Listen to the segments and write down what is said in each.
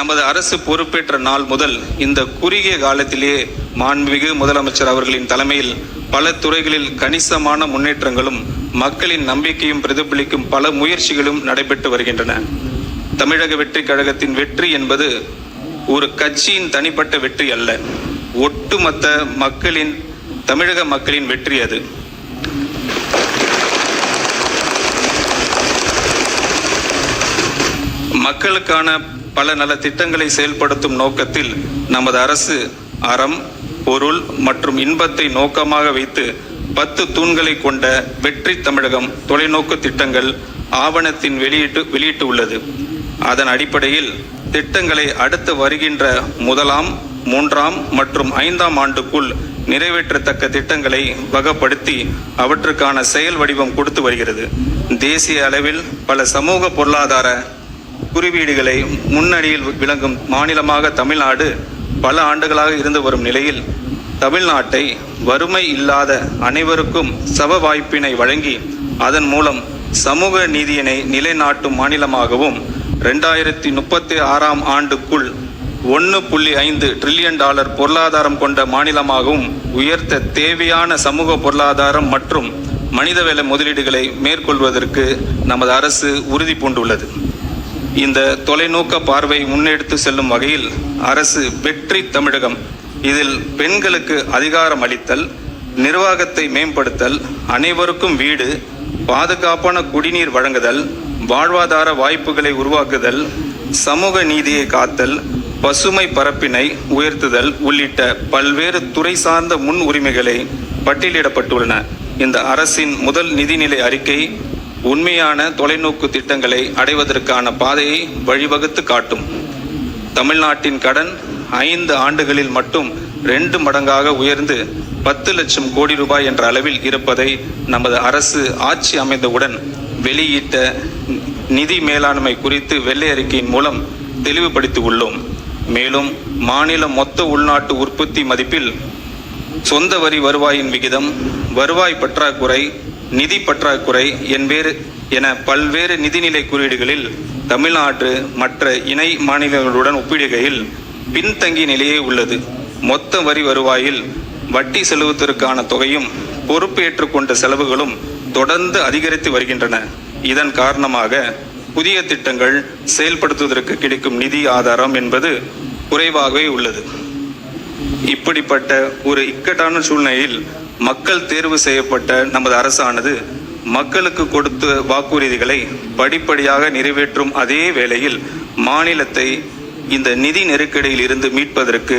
நமது அரசு பொறுப்பேற்ற நாள் முதல் இந்த குறுகிய காலத்திலேயே மாண்புமிகு முதலமைச்சர் அவர்களின் தலைமையில் பல துறைகளில் கணிசமான முன்னேற்றங்களும் மக்களின் நம்பிக்கையும் பிரதிபலிக்கும் பல முயற்சிகளும் நடைபெற்று வருகின்றன. தமிழக வெற்றி கழகத்தின் வெற்றி என்பது ஒரு கட்சியின் தனிப்பட்ட வெற்றி அல்ல, ஒட்டுமொத்த மக்களின், தமிழக மக்களின் வெற்றி அது. மக்களுக்கான பல நல திட்டங்களை செயல்படுத்தும் நோக்கத்தில் நமது அரசு அறம், பொருள் மற்றும் இன்பத்தை நோக்கமாக வைத்து 10 தூண்களை கொண்ட வெற்றி தமிழகம் தொலைநோக்கு திட்டங்கள் ஆவணத்தின் வெளியிட்டு உள்ளது. அதன் அடிப்படையில் திட்டங்களை அடுத்து வருகின்ற 1ஆம், 3ஆம் மற்றும் 5ஆம் ஆண்டுக்குள் நிறைவேற்றத்தக்க திட்டங்களை வகைப்படுத்தி அவற்றுக்கான செயல் வடிவம் கொடுத்து வருகிறது. தேசிய அளவில் பல சமூக பொருளாதார குறியீடுகளை முன்னணியில் விளங்கும் மாநிலமாக தமிழ்நாடு பல ஆண்டுகளாக இருந்து வரும் நிலையில் தமிழ்நாட்டை வறுமை இல்லாத அனைவருக்கும் சம வாய்ப்பினை வழங்கி அதன் மூலம் சமூக நீதியினை நிலைநாட்டும் மாநிலமாகவும் 2036ஆம் ஆண்டுக்குள் $1.5 டிரில்லியன் பொருளாதாரம் கொண்ட மாநிலமாகவும் உயர்த்த தேவையான சமூக பொருளாதாரம் மற்றும் மனிதவள முதலீடுகளை மேற்கொள்வதற்கு நமது அரசு உறுதி பூண்டுள்ளது. இந்த தொலைநோக்க பார்வை முன்னெடுத்து செல்லும் வகையில் அரசு வெற்றி தமிழகம் இதில் பெண்களுக்கு அதிகாரம் அளித்தல், நிர்வாகத்தை மேம்படுத்தல், அனைவருக்கும் வீடு, பாதுகாப்பான குடிநீர் வழங்குதல், வாழ்வாதார வாய்ப்புகளை உருவாக்குதல், சமூக நீதியை காத்தல், பசுமை பரப்பினை உயர்த்துதல் உள்ளிட்ட பல்வேறு துறை சார்ந்த முன் உரிமைகளை பட்டியலிடப்பட்டுள்ளன. இந்த அரசின் முதல் நிதிநிலை அறிக்கை உண்மையான தொலைநோக்கு திட்டங்களை அடைவதற்கான பாதையை வழிவகுத்து காட்டும். தமிழ்நாட்டின் கடன் 5 ஆண்டுகளில் மட்டும் 2 மடங்காக உயர்ந்து 10 லட்சம் கோடி ரூபாய் என்ற அளவில் இருப்பதை நமது அரசு ஆட்சி அமைந்தவுடன் வெளியிட்ட நிதி மேலாண்மை குறித்து வெள்ளை அறிக்கையின் மூலம் தெளிவுபடுத்தி உள்ளோம். மேலும் மாநில மொத்த உள்நாட்டு உற்பத்தி மதிப்பில் சொந்த வரி வருவாயின் விகிதம், வருவாய் பற்றாக்குறை, நிதி பற்றாக்குறை என பல்வேறு நிதிநிலை குறியீடுகளில் தமிழ்நாடு மற்ற இணை மாநிலங்களுடன் ஒப்பிடுகையில் பின்தங்கிய நிலையே உள்ளது. மொத்த வரி வருவாயில் வட்டி செலுத்துவதற்கான தொகையும் பொறுப்பேற்று கொண்ட செலவுகளும் தொடர்ந்து அதிகரித்து வருகின்றன. இதன் காரணமாக புதிய திட்டங்கள் செயல்படுத்துவதற்கு கிடைக்கும் நிதி ஆதாரம் என்பது குறைவாகவே உள்ளது. இப்படிப்பட்ட ஒரு இக்கட்டான சூழ்நிலையில் மக்கள் தேர்வு செய்யப்பட்ட நமது அரசானது மக்களுக்கு கொடுத்த வாக்குறுதிகளை படிப்படியாக நிறைவேற்றும் அதே வேளையில் மாநிலத்தை இந்த நிதி நெருக்கடியில் இருந்து மீட்பதற்கு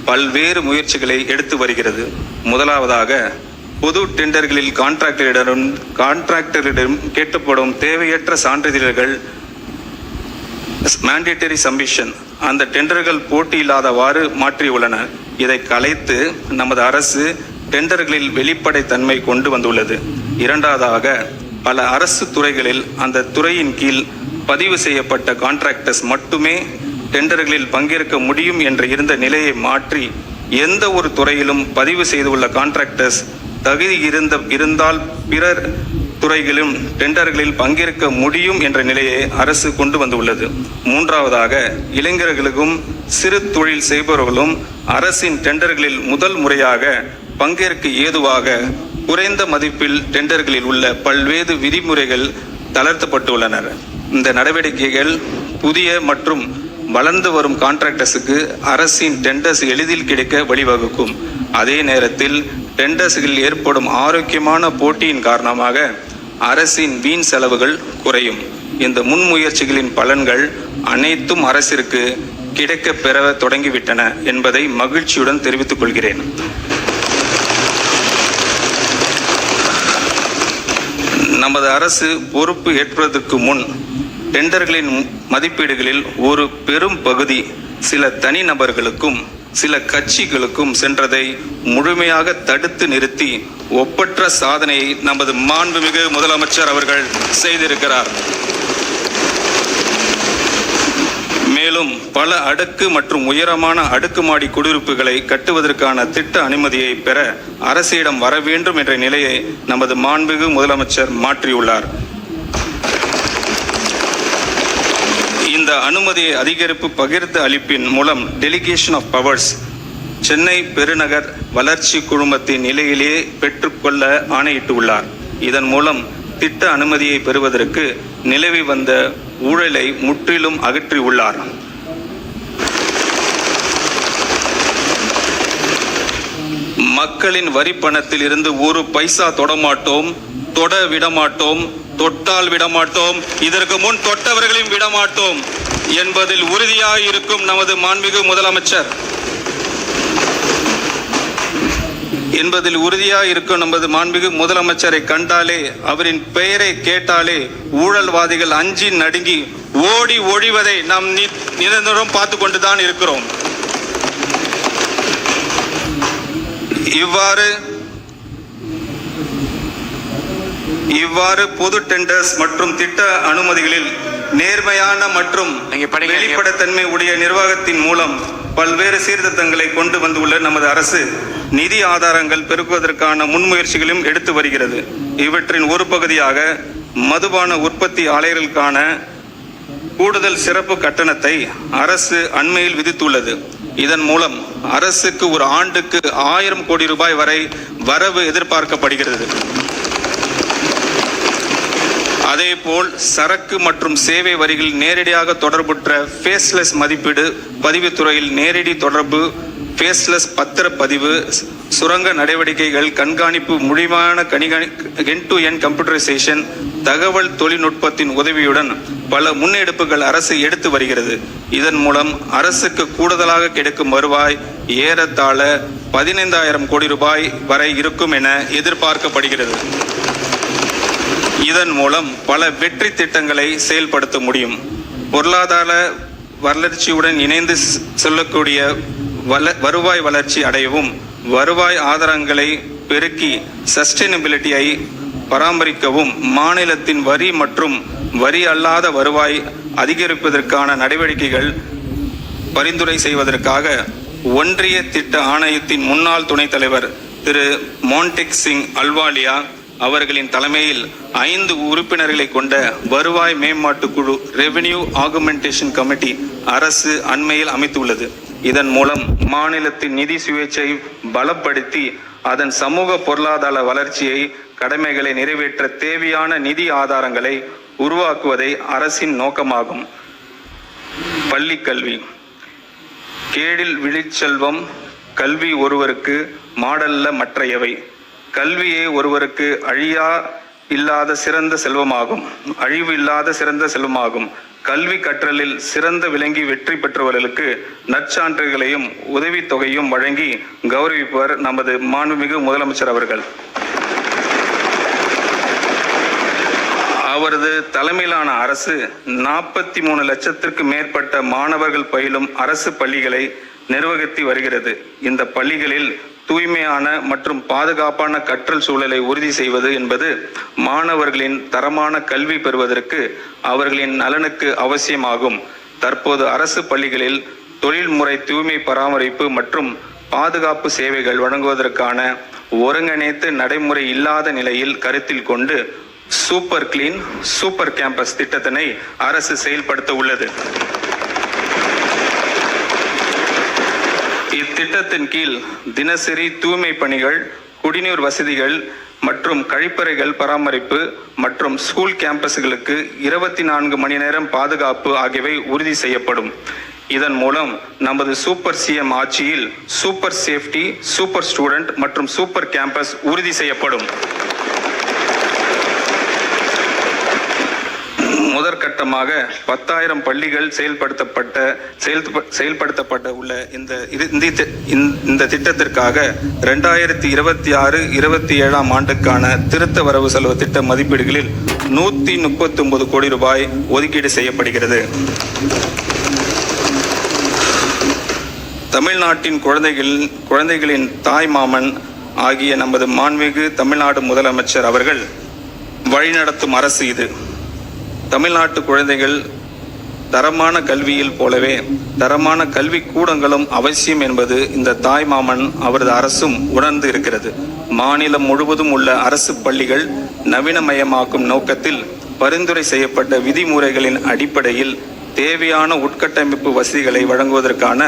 பல்வேறு முயற்சிகளை எடுத்து வருகிறது. முதலாவதாக பொது டெண்டர்களில் கான்ட்ராக்டரிடம் கேட்கப்படும் தேவையற்ற சான்றிதழ்கள் மேண்டேட்டரி சப்மிஷன் அந்த டெண்டர்கள் போட்டி இல்லாதவாறு மாற்றியுள்ளன. இதை கலைத்து நமது அரசு டெண்டர்களில் வெளிப்படைத்தன்மை கொண்டு வந்துள்ளது. இரண்டாவதாக பல அரசு துறைகளில் அந்த துறையின் கீழ் பதிவு செய்யப்பட்ட கான்ட்ராக்டர்ஸ் மட்டுமே டெண்டர்களில் பங்கேற்க முடியும் என்ற இருந்த நிலையை மாற்றி எந்த ஒரு துறையிலும் பதிவு செய்துள்ள கான்ட்ராக்டர்ஸ் தகுதி இருந்தால் பிறர் துறைகளிலும் டெண்டர்களில் பங்கேற்க முடியும் என்ற நிலையை அரசு கொண்டு வந்துள்ளது. மூன்றாவதாக இளைஞர்களுக்கும் சிறு தொழில் செய்பவர்களும் அரசின் டெண்டர்களில் முதல் முறையாக பங்கேற்க ஏதுவாக குறைந்த மதிப்பில் டெண்டர்களில் உள்ள பல்வேறு விதிமுறைகள் தளர்த்தப்பட்டுள்ளன. இந்த நடவடிக்கைகள் புதிய மற்றும் வளர்ந்து வரும் கான்ட்ராக்டர்ஸுக்கு அரசின் டெண்டர்ஸ் எளிதில் கிடைக்க வழிவகுக்கும். அதே நேரத்தில் டெண்டர்ஸ்களில் ஏற்படும் ஆரோக்கியமான போட்டியின் காரணமாக அரசின் வீண் செலவுகள் குறையும். இந்த முன்முயற்சிகளின் பலன்கள் அனைத்தும் அரசிற்கு கிடைக்க பெற தொடங்கிவிட்டன என்பதை மகிழ்ச்சியுடன் தெரிவித்துக் கொள்கிறேன். நமது அரசு பொறுப்பு ஏற்பதற்கு முன் டெண்டர்களின் மதிப்பீடுகளில் ஒரு பெரும் பகுதி சில தனிநபர்களுக்கும் சில கட்சிகளுக்கும் சென்றதை முழுமையாக தடுத்து நிறுத்தி ஒப்பற்ற சாதனையை நமது மாண்புமிகு முதலமைச்சர் அவர்கள் செய்திருக்கிறார். மேலும் பல அடுக்கு மற்றும் உயரமான அடுக்குமாடி குடியிருப்புகளை கட்டுவதற்கான திட்ட அனுமதியை பெற அரசிடம் வர வேண்டும் என்ற நிலையை நமது மாண்புமிகு முதலமைச்சர் மாற்றியுள்ளார். இந்த அனுமதி அதிகரிப்பு பகிர்ந்து அளிப்பின் மூலம் டெலிகேஷன் ஆஃப் பவர்ஸ் சென்னை பெருநகர் வளர்ச்சி குழுமத்தின் நிலையிலேயே பெற்றுக்கொள்ள ஆணையிட்டுள்ளார். இதன் மூலம் திட்ட அனுமதியை பெறுவதற்கு நிலவி வந்த ஊழலை முற்றிலும் அகற்றியுள்ளார். மக்களின் வரி பணத்தில் இருந்து ஒரு பைசா தொடமாட்டோம், தொட விடமாட்டோம், தொட்டால் விடமாட்டோம், இதற்கு முன் தொட்டவர்களையும் விடமாட்டோம் என்பதில் உறுதியாக இருக்கும் நமது மாண்புமிகு முதலமைச்சரை கண்டாலே, அவரின் பெயரை கேட்டாலே ஊழல்வாதிகள் அஞ்சி நடுங்கி ஓடி ஒழிவதை நாம் நிரந்தரம் பார்த்து கொண்டுதான் இருக்கிறோம். இவ்வாறு பொது டெண்டர்ஸ் மற்றும் திட்ட அனுமதிகளில் நேர்மையான மற்றும் வெளிப்படைத்தன்மை உடைய நிர்வாகத்தின் மூலம் பல்வேறு சீர்திருத்தங்களை கொண்டு வந்துள்ள நமது அரசு நிதி ஆதாரங்கள் பெருக்குவதற்கான முன்முயற்சிகளையும் எடுத்து வருகிறது. இவற்றின் ஒரு பகுதியாக மதுபான உற்பத்தி ஆலைகளுக்கான கூடுதல் சிறப்பு கட்டணத்தை அரசு அண்மையில் விதித்துள்ளது. இதன் மூலம் அரசுக்கு ஒரு ஆண்டுக்கு 1000 கோடி ரூபாய் வரை வரவு எதிர்பார்க்கப்படுகிறது. அதேபோல் சரக்கு மற்றும் சேவை வரிகள் நேரடியாக தொடர்புற்ற ஃபேஸ்லெஸ் மதிப்பீடு பதிவுத்துறையில் நேரடி தொடர்பு, ஃபேஸ்லெஸ் பத்திரப்பதிவு, சுரங்க நடவடிக்கைகள் கண்காணிப்பு, முடிவான எண்ட் டு எண்ட் கம்ப்யூட்டரைசேஷன், தகவல் தொழில்நுட்பத்தின் உதவியுடன் பல முன்னெடுப்புகள் அரசு எடுத்து வருகிறது. இதன் மூலம் அரசுக்கு கூடுதலாக கிடைக்கும் வருவாய் ஏறத்தாழ 15,000 கோடி ரூபாய் வரை இருக்கும் என எதிர்பார்க்கப்படுகிறது. இதன் மூலம் பல வெற்றி திட்டங்களை செயல்படுத்த முடியும். பொருளாதார வளர்ச்சியுடன் இணைந்து செல்லக்கூடிய வருவாய் வளர்ச்சி அடையவும், வருவாய் ஆதாரங்களை பெருக்கி சஸ்டைனபிலிட்டியை பராமரிக்கவும், மாநிலத்தின் வரி மற்றும் வரி அல்லாத வருவாய் அதிகரிப்பதற்கான நடவடிக்கைகள் பரிந்துரை செய்வதற்காக ஒன்றிய திட்ட ஆணையத்தின் முன்னாள் துணைத் தலைவர் திரு மோன்டெக் சிங் அல்வாலியா அவர்களின் தலைமையில் 5 உறுப்பினர்களை கொண்ட வருவாய் மேம்பாட்டு குழு ரெவென்யூ ஆகுமெண்டேஷன் கமிட்டி அரசு அண்மையில் அமைத்துள்ளது. இதன் மூலம் மாநிலத்தின் நிதி சுயேட்சை பலப்படுத்தி அதன் சமூக பொருளாதார வளர்ச்சியை கடமைகளை நிறைவேற்ற தேவையான நிதி ஆதாரங்களை உருவாக்குவதே அரசின் நோக்கமாகும். பள்ளி கல்வி. கேடில் விழிச்செல்வம் கல்வி ஒருவருக்கு மாடல்ல மற்றையவை. கல்வியே ஒருவருக்கு அழிவு இல்லாத சிறந்த செல்வமாகும். கல்வி கற்றலில் சிறந்த விளங்கி வெற்றி பெற்றவர்களுக்கு நற்சான்றுகளையும் உதவித்தொகையும் வழங்கி கௌரவிப்பவர் நமது மாண்புமிகு முதலமைச்சர் அவர்கள். அவரது தலைமையிலான அரசு 43 லட்சத்திற்கு மேற்பட்ட மாணவர்கள் பயிலும் அரசு பள்ளிகளை நிர்வகித்து வருகிறது. இந்த பள்ளிகளில் தூய்மையான மற்றும் பாதுகாப்பான கற்றல் சூழலை உறுதி செய்வது என்பது மாணவர்களின் தரமான கல்வி பெறுவதற்கு அவர்களின் நலனுக்கு அவசியமாகும். தற்போது அரசு பள்ளிகளில் தொழில்முறை தூய்மை பராமரிப்பு மற்றும் பாதுகாப்பு சேவைகள் வழங்குவதற்கான ஒருங்கிணைத்து நடைமுறை இல்லாத நிலையில் கருத்தில் கொண்டு சூப்பர் கிளீன் சூப்பர் கேம்பஸ் திட்டத்தினை அரசு செயல்படுத்த உள்ளது. இத்திட்டத்தின் கீழ் தினசரி தூய்மை பணிகள், குடிநீர் வசதிகள் மற்றும் கழிப்பறைகள் பராமரிப்பு மற்றும் ஸ்கூல் கேம்பஸ்களுக்கு 24 மணி நேரம் பாதுகாப்பு ஆகியவை உறுதி செய்யப்படும். இதன் மூலம் நமது சூப்பர் சிஎம் ஆட்சியில் சூப்பர் சேஃப்டி, சூப்பர் ஸ்டூடெண்ட் மற்றும் சூப்பர் கேம்பஸ் உறுதி செய்யப்படும். முதற்கட்டமாக 10,000 பள்ளிகள் செயல்படுத்தப்பட்ட உள்ள இந்த திட்டத்திற்காக 2026-27 ஆண்டுக்கான திருத்த வரவு செலவு திட்ட மதிப்பீடுகளில் 139 கோடி ரூபாய் ஒதுக்கீடு செய்யப்படுகிறது. தமிழ்நாட்டின் குழந்தைகளின் தாய் மாமன் ஆகிய நமது மாண்புமிகு தமிழ்நாடு முதலமைச்சர் அவர்கள் வழிநடத்தும் அரசு இது. தமிழ்நாட்டு குழந்தைகள் தரமான கல்வியில் போலவே தரமான கல்வி கூடங்களும் அவசியம் என்பது இந்த தாய் மாமன் அவரது அரசும் உணர்ந்து இருக்கிறது. மாநிலம் முழுவதும் உள்ள அரசு பள்ளிகள் நவீனமயமாக்கும் நோக்கத்தில் பரிந்துரை செய்யப்பட்ட விதிமுறைகளின் அடிப்படையில் தேவையான உட்கட்டமைப்பு வசதிகளை வழங்குவதற்கான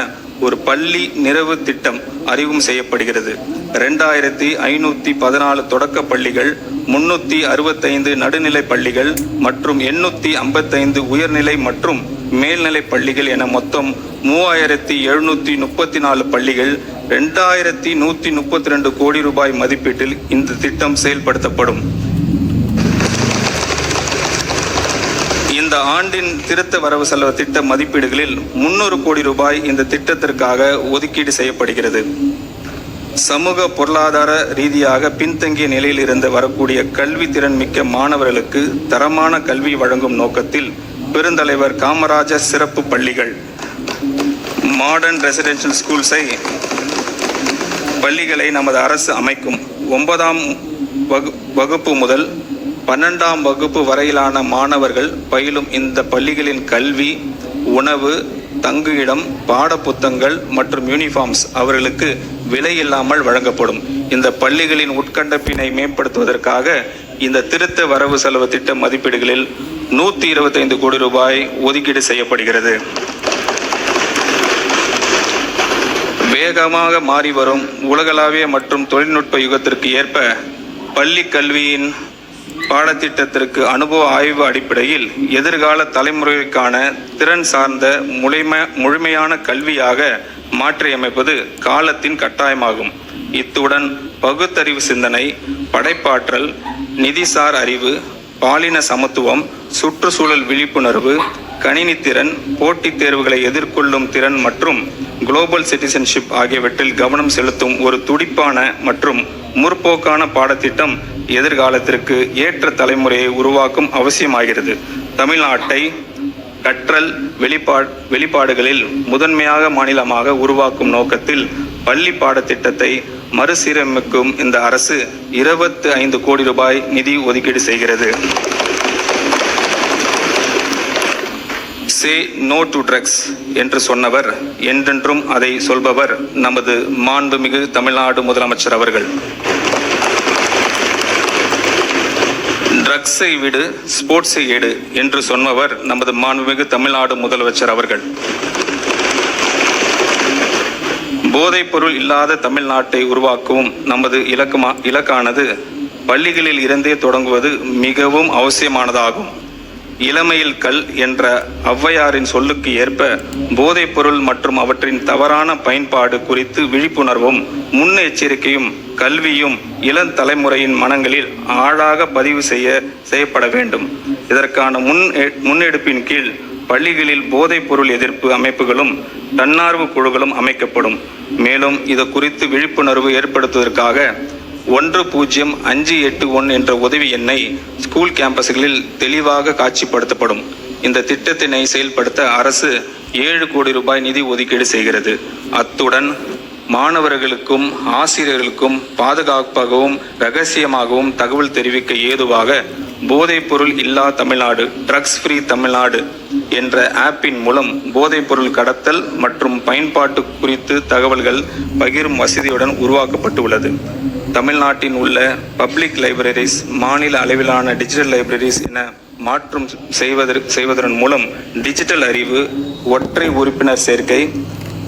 ஒரு பள்ளி நிறைவு திட்டம் அறிமுகம் செய்யப்படுகிறது. 2514 தொடக்க பள்ளிகள், 365 நடுநிலை பள்ளிகள் மற்றும் 855 உயர்நிலை மற்றும் மேல்நிலை பள்ளிகள் என மொத்தம் 3734 பள்ளிகள் 2132 கோடி ரூபாய் மதிப்பீட்டில் இந்த திட்டம் செயல்படுத்தப்படும். இந்த ஆண்டின் திருத்த வரவு செலவு திட்ட மதிப்பீடுகளில் 300 கோடி ரூபாய் இந்த திட்டத்திற்காக ஒதுக்கீடு செய்யப்படுகிறது. சமூக பொருளாதார ரீதியாக பின்தங்கிய நிலையில் இருந்து வரக்கூடிய கல்வி திறன் மிக்க மாணவர்களுக்கு தரமான கல்வி வழங்கும் நோக்கத்தில் பெருந்தலைவர் காமராஜர் சிறப்பு பள்ளிகள் மாடர்ன் ரெசிடென்ஷியல் ஸ்கூல்ஸை பள்ளிகளை நமது அரசு அமைக்கும். 9ஆம் வகுப்பு முதல் 12ஆம் வகுப்பு வரையிலான மாணவர்கள் பயிலும் இந்த பள்ளிகளின் கல்வி, உணவு, தங்குயிடம், பாடப்புத்தகங்கள் மற்றும் யூனிஃபார்ம்ஸ் அவர்களுக்கு விலையில்லாமல் வழங்கப்படும். இந்த பள்ளிகளின் உட்கட்டமைப்பினை மேம்படுத்துவதற்காக இந்த திருத்த வரவு செலவு திட்ட மதிப்பீடுகளில் 125 கோடி ரூபாய் ஒதுக்கீடு செய்யப்படுகிறது. வேகமாக மாறி வரும் உலகளாவிய மற்றும் தொழில்நுட்ப யுகத்திற்கு ஏற்ப பள்ளி கல்வியின் பாடத்திட்டத்திற்கு அனுபவ ஆய்வு அடிப்படையில் எதிர்கால தலைமுறைக்கான திறன் சார்ந்த முழுமையான கல்வியாக மாற்றியமைப்பது காலத்தின் கட்டாயமாகும். இத்துடன் பகுத்தறிவு சிந்தனை, படைப்பாற்றல், நிதிசார் அறிவு, பாலின சமத்துவம், சுற்றுச்சூழல் விழிப்புணர்வு, கணினி திறன், போட்டித் தேர்வுகளை எதிர்கொள்ளும் திறன் மற்றும் குளோபல் சிட்டிசன்ஷிப் ஆகியவற்றில் கவனம் செலுத்தும் ஒரு துடிப்பான மற்றும் முற்போக்கான பாடத்திட்டம் எதிர்காலத்திற்கு ஏற்ற தலைமுறையை உருவாக்கும் அவசியமாகிறது. தமிழ்நாட்டை கற்றல் வெளிப்பாடுகளில் முதன்மையாக மாநிலமாக உருவாக்கும் நோக்கத்தில் பள்ளி பாடத்திட்டத்தை மறுசீரமைக்கும் இந்த அரசு 25 கோடி ரூபாய் நிதி ஒதுக்கீடு செய்கிறது. சே நோ டு ட்ரக்ஸ் என்று சொன்னவர், என்றென்றும் அதை சொல்பவர் நமது மாண்புமிகு தமிழ்நாடு முதலமைச்சர் அவர்கள். ட்ரக்ஸை விடு, ஸ்போர்ட்ஸை எடு என்று சொன்னவர் நமது மாண்புமிகு தமிழ்நாடு முதலமைச்சர் அவர்கள். போதைப் பொருள் இல்லாத தமிழ்நாட்டை உருவாக்கவும் நமது இலக்கானது பள்ளிகளில் இருந்தே தொடங்குவது மிகவும் அவசியமானதாகும். இளமையில் கல் என்ற ஔவையாரின் சொல்லுக்கு ஏற்ப போதைப் பொருள் மற்றும் அவற்றின் தவறான பயன்பாடு குறித்து விழிப்புணர்வும் முன்னெச்சரிக்கையும் கல்வியும் இளம் தலைமுறையின் மனங்களில் ஆழாக பதிவு செய்யப்பட வேண்டும். இதற்கான முன்னெடுப்பின் கீழ் பள்ளிகளில் போதைப் பொருள் எதிர்ப்பு அமைப்புகளும் தன்னார்வ குழுக்களும் அமைக்கப்படும். மேலும் இது குறித்து விழிப்புணர்வு ஏற்படுத்துவதற்காக 10581 என்ற உதவி எண்ணை ஸ்கூல் கேம்பஸ்களில் தெளிவாக காட்சிப்படுத்தப்படும். இந்த திட்டத்தினை செயல்படுத்த அரசு 7 கோடி ரூபாய் நிதி ஒதுக்கீடு செய்கிறது. அத்துடன் மாணவர்களுக்கும் ஆசிரியர்களுக்கும் பாதுகாப்பாகவும் இரகசியமாகவும் தகவல் தெரிவிக்க ஏதுவாக போதைப் பொருள் இல்லா தமிழ்நாடு, ட்ரக்ஸ் ஃப்ரீ தமிழ்நாடு என்ற ஆப்பின் மூலம் போதைப் பொருள் கடத்தல் மற்றும் பயன்பாட்டு குறித்து தகவல்கள் பகிரும் வசதியுடன் உருவாக்கப்பட்டுள்ளது. தமிழ்நாட்டின் உள்ள பப்ளிக் லைப்ரரிஸ் மாநில அளவிலான டிஜிட்டல் லைப்ரரிஸ் என மாற்றம் செய்வதன் மூலம் டிஜிட்டல் அறிவு, ஒற்றை உறுப்பினர் சேர்க்கை,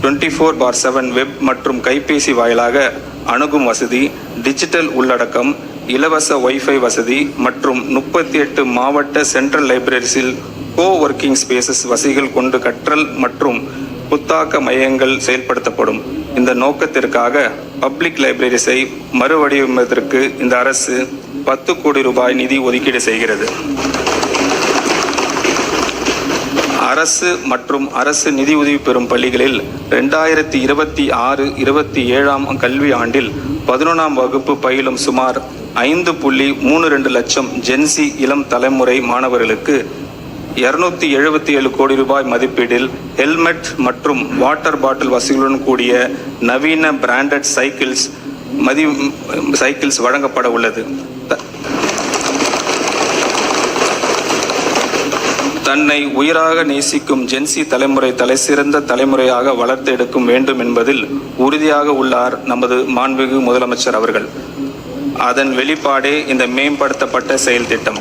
24/7 வெப் மற்றும் கைபேசி வாயிலாக அணுகும் வசதி, டிஜிட்டல் உள்ளடக்கம், இலவச வைஃபை வசதி மற்றும் 38 மாவட்ட சென்ட்ரல் லைப்ரரிஸில் கோ-ஒர்க்கிங் ஸ்பேசஸ் வசதிகள் கொண்டு கற்றல் மற்றும் புத்தாக்க மையங்கள் செயல்படுத்தப்படும். இந்த நோக்கத்திற்காக பப்ளிக் லைப்ரரிஸை மறுவடிவமைப்பதற்கு இந்த அரசு 10 கோடி ரூபாய் நிதி ஒதுக்கீடு செய்கிறது. அரசு மற்றும் அரசு நிதி உதவி பெறும் பள்ளிகளில் 2026-27 கல்வி ஆண்டில் 11ஆம் வகுப்பு பயிலும் சுமார் 5.32 லட்சம் ஜென்சி இளம் தலைமுறை மாணவர்களுக்கு 277 கோடி ரூபாய் மதிப்பீட்டில் ஹெல்மெட் மற்றும் வாட்டர் பாட்டில் வசதிகளுடன் கூடிய நவீன பிராண்டட் சைக்கிள்ஸ் வழங்கப்பட உள்ளது. தன்னை உயிராக நேசிக்கும் ஜென்சி தலைமுறை தலைசிறந்த தலைமுறையாக வளர்த்தெடுக்கும் வேண்டும் என்பதில் உறுதியாக உள்ளார் நமது மாண்புமிகு முதலமைச்சர் அவர்கள். அதன் வெளிப்பாடே இந்த மேம்படுத்தப்பட்ட செயல் திட்டம்.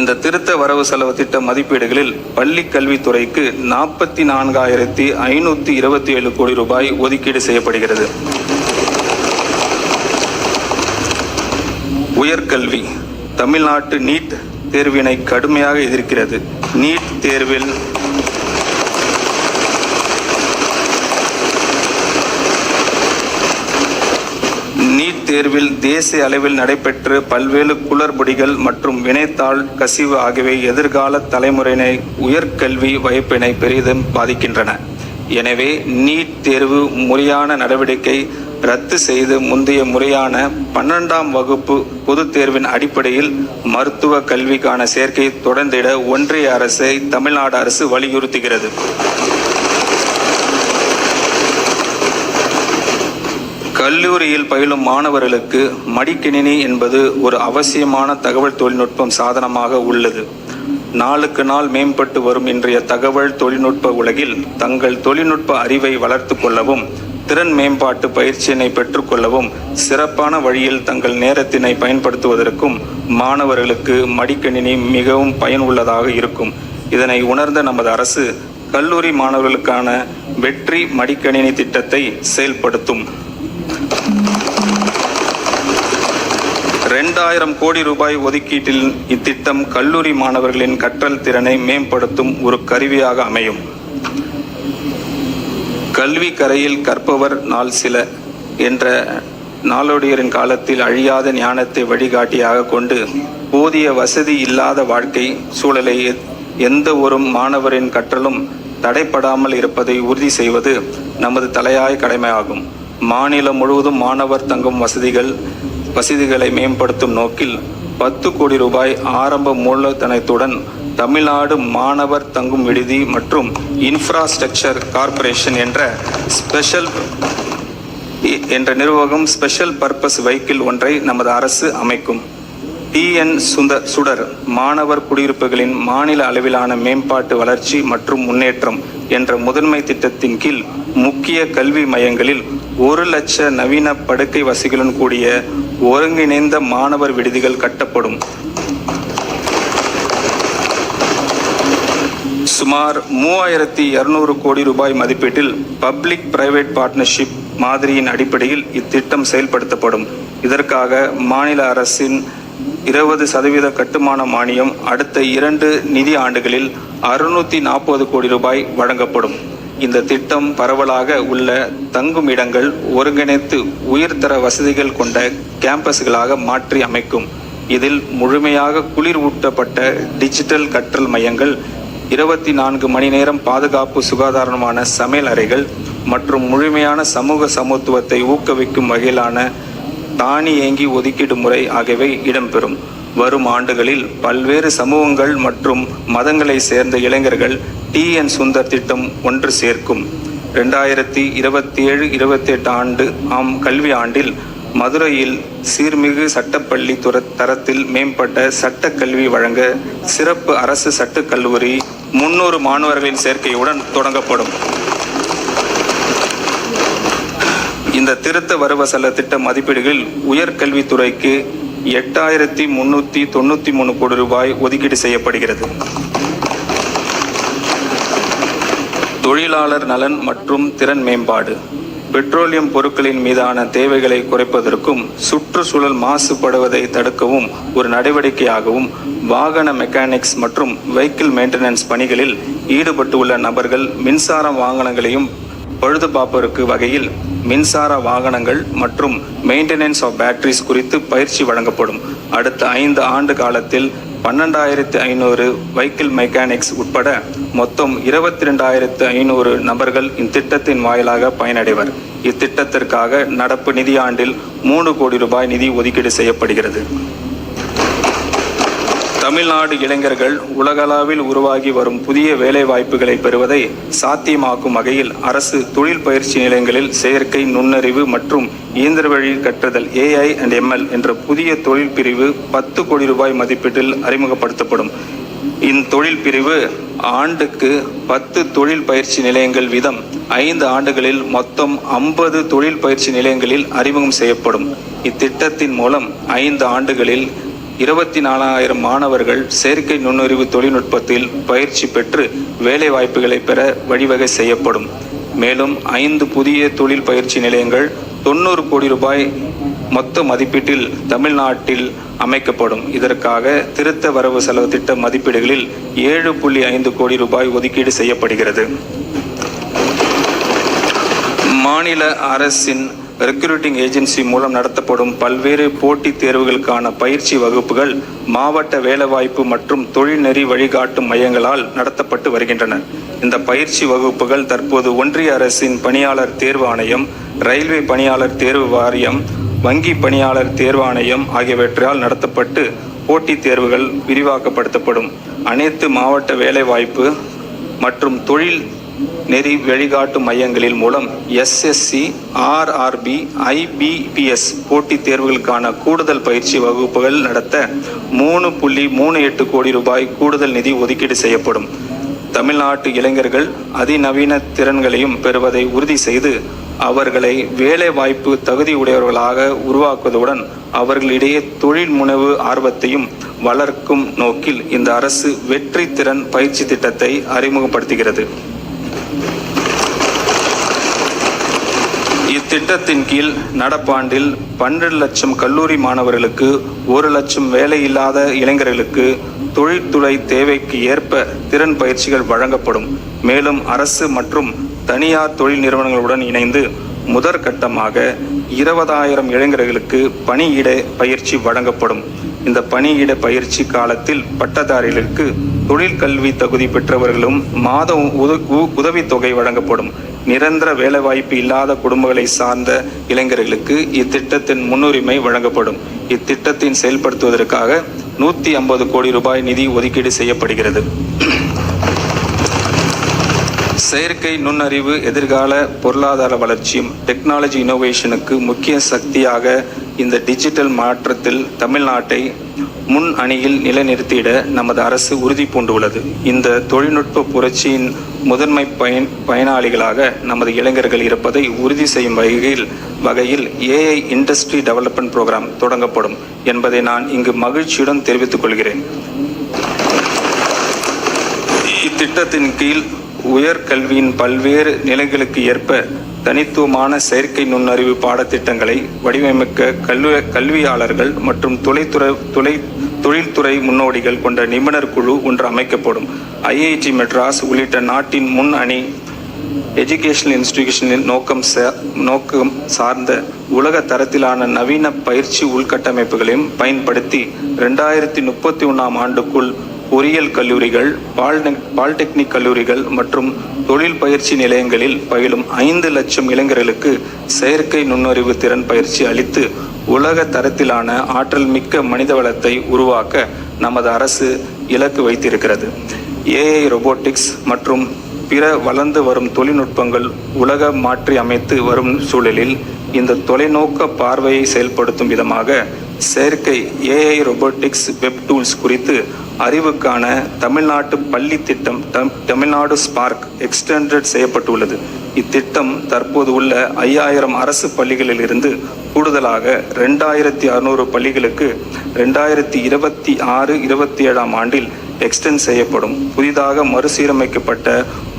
இந்த திருத்த வரவு செலவு திட்ட மதிப்பீடுகளில் பள்ளி கல்வித்துறைக்கு 44,527 கோடி ரூபாய் ஒதுக்கீடு செய்யப்படுகிறது. உயர்கல்வி தமிழ்நாட்டு நீட் தேர்வினை கடுமையாக எதிர்க்கிறது. நீட் தேர்வில் தேசிய அளவில் நடைபெற்று பல்வேறு குளறுபடிகள் மற்றும் வினைத்தாள் கசிவு ஆகியவை எதிர்கால தலைமுறையினை உயர்கல்வி வாய்ப்பினை பெரிதும் பாதிக்கின்றன. எனவே நீட் தேர்வு முறையான நடவடிக்கை ரத்து செய்து முந்தைய முறையான 12ஆம் வகுப்பு பொதுத் தேர்வின் அடிப்படையில் மருத்துவ கல்விக்கான சேர்க்கை தொடர்ந்திட ஒன்றிய அரசை தமிழ்நாடு அரசு வலியுறுத்துகிறது. கல்லூரியில் பயிலும் மாணவர்களுக்கு மடிக்கணினி என்பது ஒரு அவசியமான தகவல் தொழில்நுட்பம் சாதனமாக உள்ளது. நாளுக்கு நாள் மேம்பட்டு வரும் இன்றைய தகவல் தொழில்நுட்ப உலகில் தங்கள் தொழில்நுட்ப அறிவை வளர்த்து கொள்ளவும் திறன் மேம்பாட்டு பயிற்சியினை பெற்றுக்கொள்ளவும் சிறப்பான வழியில் தங்கள் நேரத்தினை பயன்படுத்துவதற்கும் மாணவர்களுக்கு மடிக்கணினி மிகவும் பயனுள்ளதாக இருக்கும். இதனை உணர்ந்த நமது அரசு கல்லூரி மாணவர்களுக்கான வெற்றி மடிக்கணினி திட்டத்தை செயல்படுத்தும். 2000 கோடி ரூபாய் ஒதுக்கீட்டில் இத்திட்டம் கல்லூரி மாணவர்களின் கற்றல் திறனை மேம்படுத்தும் ஒரு கருவியாக அமையும். கல்வி கரையில் கற்பவர் நாள் சில என்ற நாளோடியரின் காலத்தில் அழியாத ஞானத்தை வழிகாட்டியாக கொண்டு போதிய வசதி இல்லாத வாழ்க்கை சூழலை எந்த ஒரு மாணவரின் கற்றலும் தடைப்படாமல் இருப்பதை உறுதி செய்வது நமது தலையாய கடமையாகும். மாநிலம் முழுவதும் மாணவர் தங்கும் வசதிகளை மேம்படுத்தும் நோக்கில் 10 கோடி ரூபாய் ஆரம்ப மூலதனத்துடன் தமிழ்நாடு மாணவர் தங்கும் விடுதி மற்றும் இன்ஃப்ராஸ்ட்ரக்சர் கார்ப்பரேஷன் என்ற நிர்வாகம் ஸ்பெஷல் பர்பஸ் வெஹிக்கிள் ஒன்றை நமது அரசு அமைக்கும். TN சுடர் மாணவர் குடியிருப்புகளின் மாநில அளவிலான மேம்பாட்டு வளர்ச்சி மற்றும் முன்னேற்றம் என்ற முதன்மை திட்டத்தின் கீழ் முக்கிய கல்வி மையங்களில் 1 லட்ச நவீன படுக்கை வசதிகளுடன் கூடிய ஒருங்கிணைந்த மாணவர் விடுதிகள் கட்டப்படும். சுமார் 3200 கோடி ரூபாய் மதிப்பீட்டில் பப்ளிக் பிரைவேட் பார்ட்னர்ஷிப் மாதிரியின் அடிப்படையில் இத்திட்டம் செயல்படுத்தப்படும். இதற்காக மாநில அரசின் 20% கட்டுமான மானியம் அடுத்த 2 நிதி ஆண்டுகளில் 640 கோடி ரூபாய் வழங்கப்படும். இந்த திட்டம் பரவலாக உள்ள தங்கும் இடங்கள் ஒருங்கிணைத்து உயர்தர வசதிகள் கொண்ட கேம்பஸ்களாக மாற்றி அமைக்கும். இதில் முழுமையாக குளிர் ஊட்டப்பட்ட டிஜிட்டல் கற்றல் மையங்கள், 24 மணி நேரம் பாதுகாப்பு சுகாதாரமான சமையல் அறைகள் மற்றும் முழுமையான சமூக சமத்துவத்தை ஊக்குவிக்கும் வகையிலான தானியங்கி ஒதுக்கீடு முறை ஆகியவை இடம்பெறும். வரும் ஆண்டுகளில் பல்வேறு சமூகங்கள் மற்றும் மதங்களை சேர்ந்த இளைஞர்கள் TN சுந்தர் திட்டம் ஒன்று சேர்க்கும். 2027-28 கல்வி ஆண்டில் மதுரையில் சீர்மிகு சட்டப்பள்ளி தரத்தில் மேம்பட்ட சட்டக்கல்வி வழங்க சிறப்பு அரசு சட்டக் கல்லூரி 300 மாணவர்களின் சேர்க்கையுடன் தொடங்கப்படும். இந்த திருத்த வரவு செலவு திட்ட மதிப்பீடுகளில் உயர்கல்வித்துறைக்கு 8393 கோடி ரூபாய் ஒதுக்கீடு செய்யப்படுகிறது. தொழிலாளர் நலன் மற்றும் திறன் மேம்பாடு, பெட்ரோலியம் பொருட்களின் மீதான தேவைகளை குறைப்பதற்கும் சுற்றுச்சூழல் மாசுபடுவதை தடுக்கவும் ஒரு நடவடிக்கையாகவும் வாகன மெக்கானிக்ஸ் மற்றும் வெஹிக்கிள் மெயின்டெனன்ஸ் பணிகளில் ஈடுபட்டுள்ள நபர்கள் மின்சார வாகனங்களையும் பழுதுபார்ப்பதற்கு வகையில் மின்சார வாகனங்கள் மற்றும் மெயின்டெனன்ஸ் ஆஃப் பேட்டரிஸ் குறித்து பயிற்சி வழங்கப்படும். அடுத்த 5 ஆண்டு காலத்தில் 12,500 வெஹிக்கிள் மெக்கானிக்ஸ் உட்பட மொத்தம் 22,500 நபர்கள் இத்திட்டத்தின் வாயிலாக பயனடைவர். இத்திட்டத்திற்காக நடப்பு நிதியாண்டில் 3 கோடி ரூபாய் நிதி ஒதுக்கீடு செய்யப்படுகிறது. தமிழ்நாடு இளைஞர்கள் உலகளவில் உருவாகி வரும் புதிய வேலை வாய்ப்புகளை பெறுவதை சாத்தியமாக்கும் வகையில் அரசு தொழில் பயிற்சி நிலையங்களில் செயற்கை நுண்ணறிவு மற்றும் இயந்திர வழி கற்றல் AI and ML என்ற புதிய தொழில் பிரிவு 10 கோடி ரூபாய் மதிப்பீட்டில் அறிமுகப்படுத்தப்படும். இத்தொழில் பிரிவு ஆண்டுக்கு 10 தொழில் பயிற்சி நிலையங்கள் வீதம் 5 ஆண்டுகளில் மொத்தம் 50 தொழில் பயிற்சி நிலையங்களில் அறிமுகம் செய்யப்படும். இத்திட்டத்தின் மூலம் 5 ஆண்டுகளில் 24,000 மாணவர்கள் செயற்கை நுண்ணறிவு தொழில்நுட்பத்தில் பயிற்சி பெற்று வேலை வாய்ப்புகளை பெற வழிவகை செய்யப்படும். மேலும் 5 புதிய தொழில் பயிற்சி நிலையங்கள் 90 கோடி ரூபாய் மொத்த மதிப்பீட்டில் தமிழ்நாட்டில் அமைக்கப்படும். இதற்காக திருத்த வரவு செலவு திட்ட மதிப்பீடுகளில் 7.5 கோடி ரூபாய் ஒதுக்கீடு செய்யப்படுகிறது. மாநில அரசின் ரெக்ரூட்டிங் ஏஜென்சி மூலம் நடத்தப்படும் பல்வேறு போட்டித் தேர்வுகளுக்கான பயிற்சி வகுப்புகள் மாவட்ட வேலைவாய்ப்பு மற்றும் தொழில்நெறி வழிகாட்டும் மையங்களால் நடத்தப்பட்டு வருகின்றன. இந்த பயிற்சி வகுப்புகள் தற்போது ஒன்றிய அரசின் பணியாளர் தேர்வு ஆணையம், ரயில்வே பணியாளர் தேர்வு வாரியம், வங்கி பணியாளர் தேர்வாணையம் ஆகியவற்றால் நடத்தப்பட்டு போட்டித் தேர்வுகள் விரிவாக்கப்படுத்தப்படும். அனைத்து மாவட்ட வேலைவாய்ப்பு மற்றும் தொழில் நெறி வழிகாட்டு மையங்களில் மூலம் SSC, RRB, IBPS போட்டித் தேர்வுகளுக்கான கூடுதல் பயிற்சி வகுப்புகள் நடத்த 3.38 கோடி ரூபாய் கூடுதல் நிதி ஒதுக்கீடு செய்யப்படும். தமிழ்நாட்டு இளைஞர்கள் அதிநவீன திறன்களையும் பெறுவதை உறுதி செய்து அவர்களை வேலை வாய்ப்பு தகுதி உடையவர்களாக உருவாக்குவதுடன் அவர்களிடையே தொழில் முனைவு ஆர்வத்தையும் வளர்க்கும் நோக்கில் இந்த அரசு வெற்றி திறன் பயிற்சி திட்டத்தை அறிமுகப்படுத்துகிறது. இத்திட்டத்தின் கீழ் நடப்பாண்டில் 12 லட்சம் கல்லூரி மாணவர்களுக்கு 1 லட்சம் வேலையில்லாத இளைஞர்களுக்கு தொழில்துறை தேவைக்கு ஏற்ப திறன் பயிற்சிகள் வழங்கப்படும். மேலும் அரசு மற்றும் தனியார் தொழில் நிறுவனங்களுடன் இணைந்து முதற்கட்டமாக 20,000 இளைஞர்களுக்கு பணியிட பயிற்சி வழங்கப்படும். இந்த பணியிட பயிற்சி காலத்தில் பட்டதாரிகளுக்கு தொழில் கல்வி தகுதி பெற்றவர்களும் மாத உதவித்தொகை வழங்கப்படும். நிரந்தர வேலைவாய்ப்பு இல்லாத குடும்பங்களை சார்ந்த இளைஞர்களுக்கு இத்திட்டத்தின் முன்னுரிமை வழங்கப்படும். இத்திட்டத்தின் செயல்படுத்துவதற்காக 150 கோடி ரூபாய் நிதி ஒதுக்கீடு செய்யப்படுகிறது. செயற்கை நுண்ணறிவு எதிர்கால பொருளாதார வளர்ச்சியும் டெக்னாலஜி இனோவேஷனுக்கு முக்கிய சக்தியாக இந்த டிஜிட்டல் மாற்றத்தில் தமிழ்நாட்டை முன் அணியில் நிலைநிறுத்திட நமது அரசு உறுதி பூண்டுள்ளது. இந்த தொழில்நுட்ப புரட்சியின் முதன்மை பயனாளிகளாக நமது இளைஞர்கள் இருப்பதை உறுதி செய்யும் வகையில் AI இண்டஸ்ட்ரி டெவலப்மெண்ட் புரோகிராம் தொடங்கப்படும் என்பதை நான் இங்கு மகிழ்ச்சியுடன் தெரிவித்துக் கொள்கிறேன். இத்திட்டத்தின் கீழ் உயர்கல்வியின் பல்வேறு நிலைகளுக்கு ஏற்ப தனித்துவமான செயற்கை நுண்ணறிவு பாடத்திட்டங்களை வடிவமைக்க கல்வியாளர்கள் மற்றும் தொழில்துறை முன்னோடிகள் கொண்ட நிபுணர் குழு ஒன்று அமைக்கப்படும். IIT மெட்ராஸ் உள்ளிட்ட நாட்டின் முன் அணி எஜுகேஷனல் இன்ஸ்டிடியூஷனின் நோக்கம் சார்ந்த உலக தரத்திலான நவீன பயிற்சி உள்கட்டமைப்புகளையும் பயன்படுத்தி 2031ஆம் ஆண்டுக்குள் பொறியியல் கல்லூரிகள், பாலிடெக்னிக் கல்லூரிகள் மற்றும் தொழில் பயிற்சி நிலையங்களில் பயிலும் 5 லட்சம் இளைஞர்களுக்கு செயற்கை நுண்ணறிவு திறன் பயிற்சி அளித்து உலக தரத்திலான ஆற்றல் மிக்க மனித வளத்தை உருவாக்க நமது அரசு இலக்கு வைத்திருக்கிறது. AI ரோபோட்டிக்ஸ் மற்றும் பிற வளர்ந்து வரும் தொழில்நுட்பங்கள் உலக மாற்றி அமைத்து வரும் சூழலில் இந்த தொலைநோக்க பார்வையை செயல்படுத்தும் விதமாக செயற்கை AI ரோபோட்டிக்ஸ் வெப் டூல்ஸ் குறித்து அறிவுக்கான தமிழ்நாட்டு பள்ளி திட்டம் தமிழ்நாடு ஸ்பார்க் எக்ஸ்டெண்டட் செய்யப்பட்டுள்ளது. இத்திட்டம் தற்போது உள்ள 5000 அரசு பள்ளிகளில் இருந்து கூடுதலாக 2600 பள்ளிகளுக்கு 2026-27ஆம் ஆண்டில் எக்ஸ்டெண்ட் செய்யப்படும். புதிதாக மறுசீரமைக்கப்பட்ட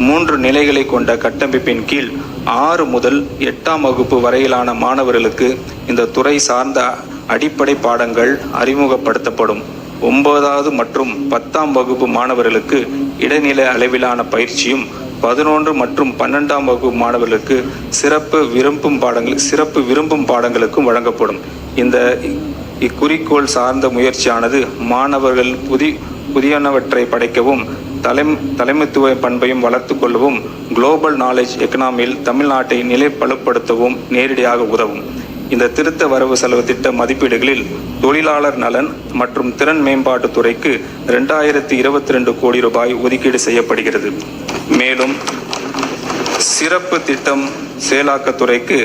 3 நிலைகளை கொண்ட கட்டமைப்பின் கீழ் 6 முதல் 8ஆம் வகுப்பு வரையிலான மாணவர்களுக்கு இந்த துறை சார்ந்த அடிப்படை பாடங்கள் அறிமுகப்படுத்தப்படும். 9வது மற்றும் 10ஆம் வகுப்பு மாணவர்களுக்கு இடைநிலை அளவிலான பயிற்சியும் 11 மற்றும் 12ஆம் வகுப்பு மாணவர்களுக்கு சிறப்பு விரும்பும் பாடங்களுக்கும் வழங்கப்படும். இந்த இக்குறிக்கோள் சார்ந்த முயற்சியானது மாணவர்கள் புதியனவற்றை படைக்கவும் தலைமைத்துவ பண்பையும் வளர்த்து கொள்ளவும் குளோபல் நாலேஜ் எக்கனாமியில் தமிழ்நாட்டை நிலைப்படுத்தவும் நேரடியாக உதவும். இந்த திருத்த வரவு செலவு திட்ட மதிப்பீடுகளில் தொழிலாளர் நலன் மற்றும் திறன் மேம்பாட்டு துறைக்கு 2022 கோடி ரூபாய் ஒதுக்கீடு செய்யப்படுகிறது. மேலும் சிறப்பு திட்டம் செயலாக்கத்துறைக்கு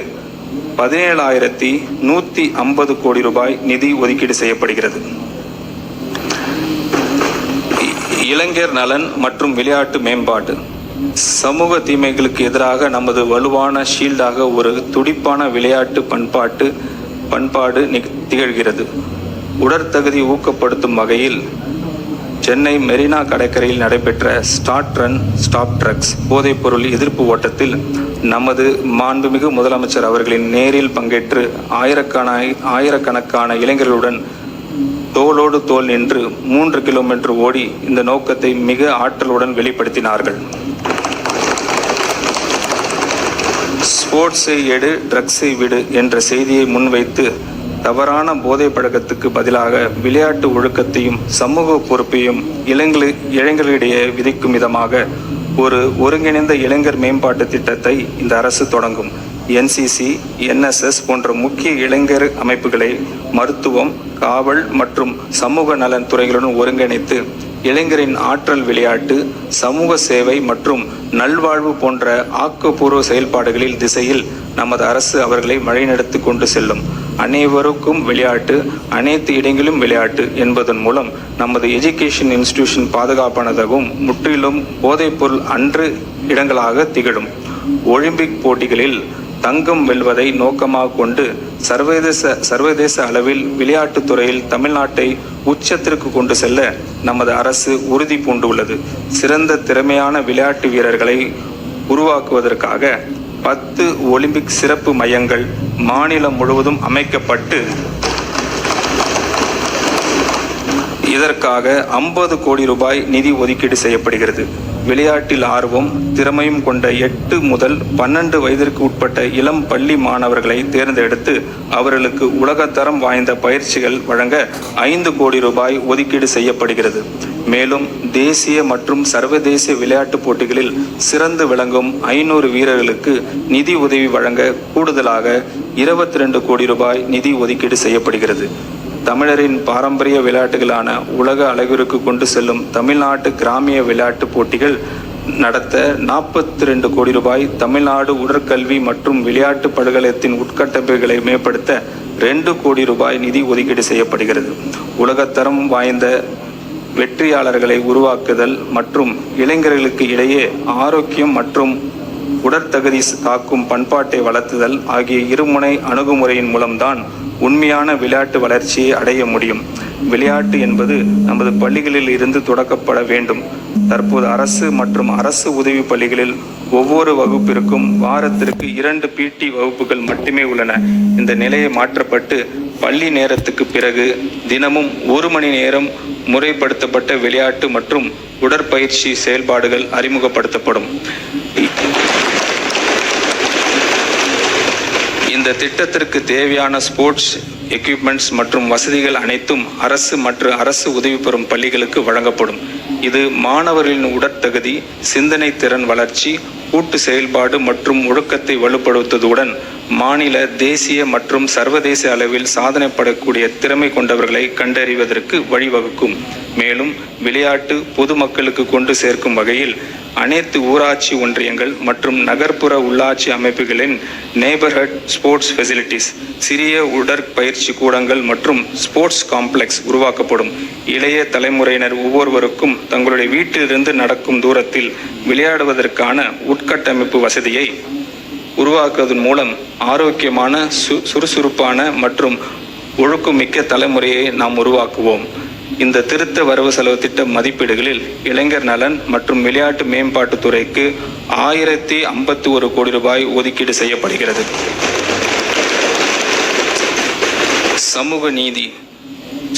17,150 கோடி ரூபாய் நிதி ஒதுக்கீடு செய்யப்படுகிறது. இளைஞர் நலன் மற்றும் விளையாட்டு மேம்பாடு சமூக தீமைகளுக்கு எதிராக நமது வலுவான ஷீல்டாக ஒரு துடிப்பான விளையாட்டு பண்பாடு திகழ்கிறது. உடற்தகுதி ஊக்கப்படுத்தும் வகையில் சென்னை மெரினா கடற்கரையில் நடைபெற்ற ஸ்டார்ட் ரன் ஸ்டாப் ட்ரக்ஸ் போதைப்பொருள் எதிர்ப்பு ஓட்டத்தில் நமது மாண்புமிகு முதலமைச்சர் அவர்களின் நேரில் பங்கேற்று ஆயிரக்கணக்கான இளைஞர்களுடன் தோளோடு தோள் நின்று 3 கிலோமீட்டர் ஓடி இந்த நோக்கத்தை மிக ஆற்றலுடன் வெளிப்படுத்தினார்கள். ஸ்போர்ட்ஸை எடு, ட்ரக்ஸை விடு என்ற செய்தியை முன்வைத்து தவறான போதை பழக்கத்துக்கு பதிலாக விளையாட்டு ஒழுக்கத்தையும் சமூக பொறுப்பையும் இளைஞர்களிடையே விதிக்கும் விதமாக ஒரு ஒருங்கிணைந்த இளைஞர் மேம்பாட்டு திட்டத்தை இந்த அரசு தொடங்கும். NCC, NSS போன்ற முக்கிய இளைஞர் அமைப்புகளை மருத்துவம், காவல் மற்றும் சமூக நலன் துறைகளுடன் ஒருங்கிணைத்து இளைஞரின் ஆற்றல் விளையாட்டு, சமூக சேவை மற்றும் நல்வாழ்வு போன்ற ஆக்கப்பூர்வ செயல்பாடுகளில் திசையில் நமது அரசு அவர்களை வழிநடத்தி கொண்டு செல்லும். அனைவருக்கும் விளையாட்டு, அனைத்து இடங்களிலும் விளையாட்டு என்பதன் மூலம் நமது எஜுகேஷன் இன்ஸ்டிடியூஷன் பாதுகாப்பானதாகவும் முற்றிலும் போதைப்பொருள் அன்று இடங்களாக திகழும். ஒலிம்பிக் போட்டிகளில் தங்கம் வெல்வதை நோக்கமாக கொண்டு சர்வதேச அளவில் விளையாட்டுத் துறையில் தமிழ்நாட்டை உச்சத்திற்கு கொண்டு செல்ல நமது அரசு உறுதி பூண்டுள்ளது. சிறந்த திறமையான விளையாட்டு வீரர்களை உருவாக்குவதற்காக 10 ஒலிம்பிக் சிறப்பு மையங்கள் மாநிலம் முழுவதும் அமைக்கப்பட்டு இதற்காக 50 கோடி ரூபாய் நிதி ஒதுக்கீடு செய்யப்படுகிறது. விளையாட்டில் ஆர்வம், திறமையும் கொண்ட 8 முதல் 12 வயதிற்கு உட்பட்ட இளம் பள்ளி மாணவர்களை தேர்ந்தெடுத்து அவர்களுக்கு உலகத்தரம் வாய்ந்த பயிற்சிகள் வழங்க 5 கோடி ரூபாய் ஒதுக்கீடு செய்யப்படுகிறது. மேலும் தேசிய மற்றும் சர்வதேச விளையாட்டுப் போட்டிகளில் சிறந்து விளங்கும் 500 வீரர்களுக்கு நிதி உதவி வழங்க கூடுதலாக 22 கோடி ரூபாய் நிதி ஒதுக்கீடு செய்யப்படுகிறது. தமிழரின் பாரம்பரிய விளையாட்டுகளான உலக அளவிற்கு கொண்டு செல்லும் தமிழ்நாட்டு கிராமிய விளையாட்டு போட்டிகள் நடத்த 42 கோடி ரூபாய், தமிழ்நாடு உடற்கல்வி மற்றும் விளையாட்டு பல்கலைத்தின் உட்கட்டமைப்புகளை மேம்படுத்த 2 கோடி ரூபாய் நிதி ஒதுக்கீடு செய்யப்படுகிறது. உலகத்தரம் வாய்ந்த வெற்றியாளர்களை உருவாக்குதல் மற்றும் இளைஞர்களுக்கு இடையே ஆரோக்கியம் மற்றும் உடற்தகுதி காக்கும் பண்பாட்டை வளர்த்துதல் ஆகிய இருமுனை அணுகுமுறையின் மூலம்தான் உண்மையான விளையாட்டு வளர்ச்சியை அடைய முடியும். விளையாட்டு என்பது நமது பள்ளிகளில் இருந்து தொடக்கப்பட வேண்டும். தற்போது அரசு மற்றும் அரசு உதவி பள்ளிகளில் ஒவ்வொரு வகுப்பிற்கும் வாரத்திற்கு 2 PT வகுப்புகள் மட்டுமே உள்ளன. இந்த நிலையை மாற்றப்பட்டு பள்ளி நேரத்துக்கு பிறகு தினமும் 1 மணி நேரம் முறைப்படுத்தப்பட்ட விளையாட்டு மற்றும் உடற்பயிற்சி செயல்பாடுகள் அறிமுகப்படுத்தப்படும். இந்த திட்டத்திற்கு தேவையான ஸ்போர்ட்ஸ் எக்யூப்மெண்ட்ஸ் மற்றும் வசதிகள் அனைத்தும் அரசு மற்றும் அரசு உதவி பெறும் பள்ளிகளுக்கு வழங்கப்படும். இது மாணவர்களின் உடற்தகுதி, சிந்தனை திறன் வளர்ச்சி, கூட்டு செயல்பாடு மற்றும் ஒழுக்கத்தை வலுப்படுத்துவதுடன் மாநில, தேசிய மற்றும் சர்வதேச அளவில் சாதனை படக்கூடிய திறமை கொண்டவர்களை கண்டறிவதற்கு வழிவகுக்கும். மேலும் விளையாட்டு பொதுமக்களுக்கு கொண்டு சேர்க்கும் வகையில் அனைத்து ஊராட்சி ஒன்றியங்கள் மற்றும் நகர்ப்புற உள்ளாட்சி அமைப்புகளின் நெய்பர்ஹுட் ஸ்போர்ட்ஸ் ஃபெசிலிட்டிஸ், சிறிய உடற்பயிற்சி கூடங்கள் மற்றும் ஸ்போர்ட்ஸ் காம்ப்ளெக்ஸ் உருவாக்கப்படும். இளைய தலைமுறையினர் ஒவ்வொருவருக்கும் தங்களுடைய வீட்டிலிருந்து நடக்கும் தூரத்தில் விளையாடுவதற்கான உட்கட்டமைப்பு வசதியை உருவாக்குவதன் மூலம் ஆரோக்கியமான, சுறுசுறுப்பான மற்றும் ஒழுக்கமிக்க தலைமுறையை நாம் உருவாக்குவோம். இந்த திருத்த வரவு செலவு திட்ட மதிப்பீடுகளில் இளைஞர் நலன் மற்றும் விளையாட்டு மேம்பாட்டுத் துறைக்கு 1051 கோடி ரூபாய் ஒதுக்கீடு செய்யப்படுகிறது. சமூக நீதி,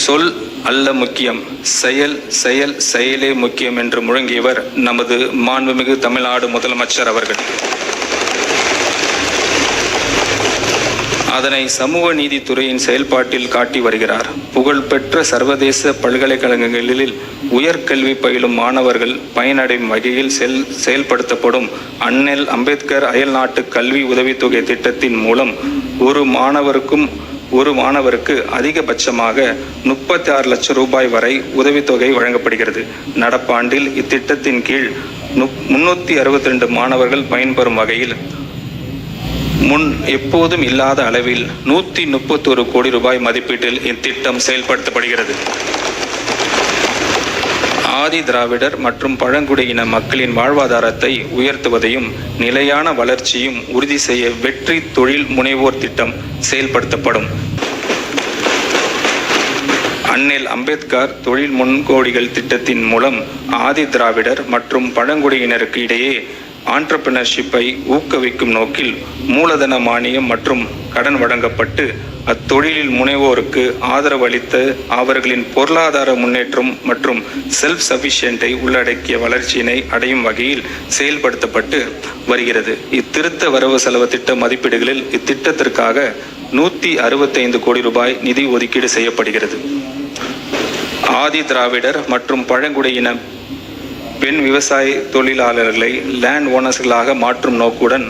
சொல் அல்ல முக்கியம், செயல் செயல் செயலே முக்கியம் என்று முழங்கியவர் நமது மாண்புமிகு தமிழ்நாடு முதலமைச்சர் அவர்கள். அதனை சமூக நீதித்துறையின் செயல்பாட்டில் காட்டி வருகிறார். புகழ்பெற்ற சர்வதேச பல்கலைக்கழகங்களில் உயர்கல்வி பயிலும் மாணவர்கள் பயனடையும் வகையில் செயல்படுத்தப்படும் அண்ணல் அம்பேத்கர் அயல்நாட்டு கல்வி உதவித்தொகை திட்டத்தின் மூலம் ஒரு மாணவருக்கு அதிகபட்சமாக 36 லட்சம் ரூபாய் வரை உதவித்தொகை வழங்கப்படுகிறது. நடப்பாண்டில் இத்திட்டத்தின் கீழ் 362 மாணவர்கள் பயன்பெறும் வகையில் முன் எப்போதும் இல்லாத அளவில் 131 கோடி ரூபாய் மதிப்பீட்டில் இத்திட்டம் செயல்படுத்தப்படுகிறது. ஆதி திராவிடர் மற்றும் பழங்குடியின மக்களின் வாழ்வாதாரத்தை உயர்த்துவதையும் நிலையான வளர்ச்சியும் உறுதி செய்ய வெற்றி தொழில் முனைவோர் திட்டம் செயல்படுத்தப்படும். அண்ணல் அம்பேத்கர் தொழில் முன்கோடிகள் திட்டத்தின் மூலம் ஆதி திராவிடர் மற்றும் பழங்குடியினருக்கு இடையே ஆண்டர்பிரினர்ஷிப்பை ஊக்குவிக்கும் நோக்கில் மூலதன மானியம் மற்றும் கடன் வழங்கப்பட்டு அத்தொழிலில் முனைவோருக்கு ஆதரவு அளித்து அவர்களின் பொருளாதார முன்னேற்றம் மற்றும் செல்ஃப் சஃபிஷியன்ட்டை உள்ளடக்கிய வளர்ச்சியினை அடையும் வகையில் செயல்படுத்தப்பட்டு வருகிறது. இத்திருத்த வரவு செலவு திட்ட மதிப்பீடுகளில் இத்திட்டத்திற்காக 165 கோடி ரூபாய் நிதி ஒதுக்கீடு செய்யப்படுகிறது. ஆதி திராவிடர் மற்றும் பழங்குடியின பெண் விவசாய தொழிலாளர்களை லேண்ட் ஓனர்ஸ்களாக மாற்றும் நோக்குடன்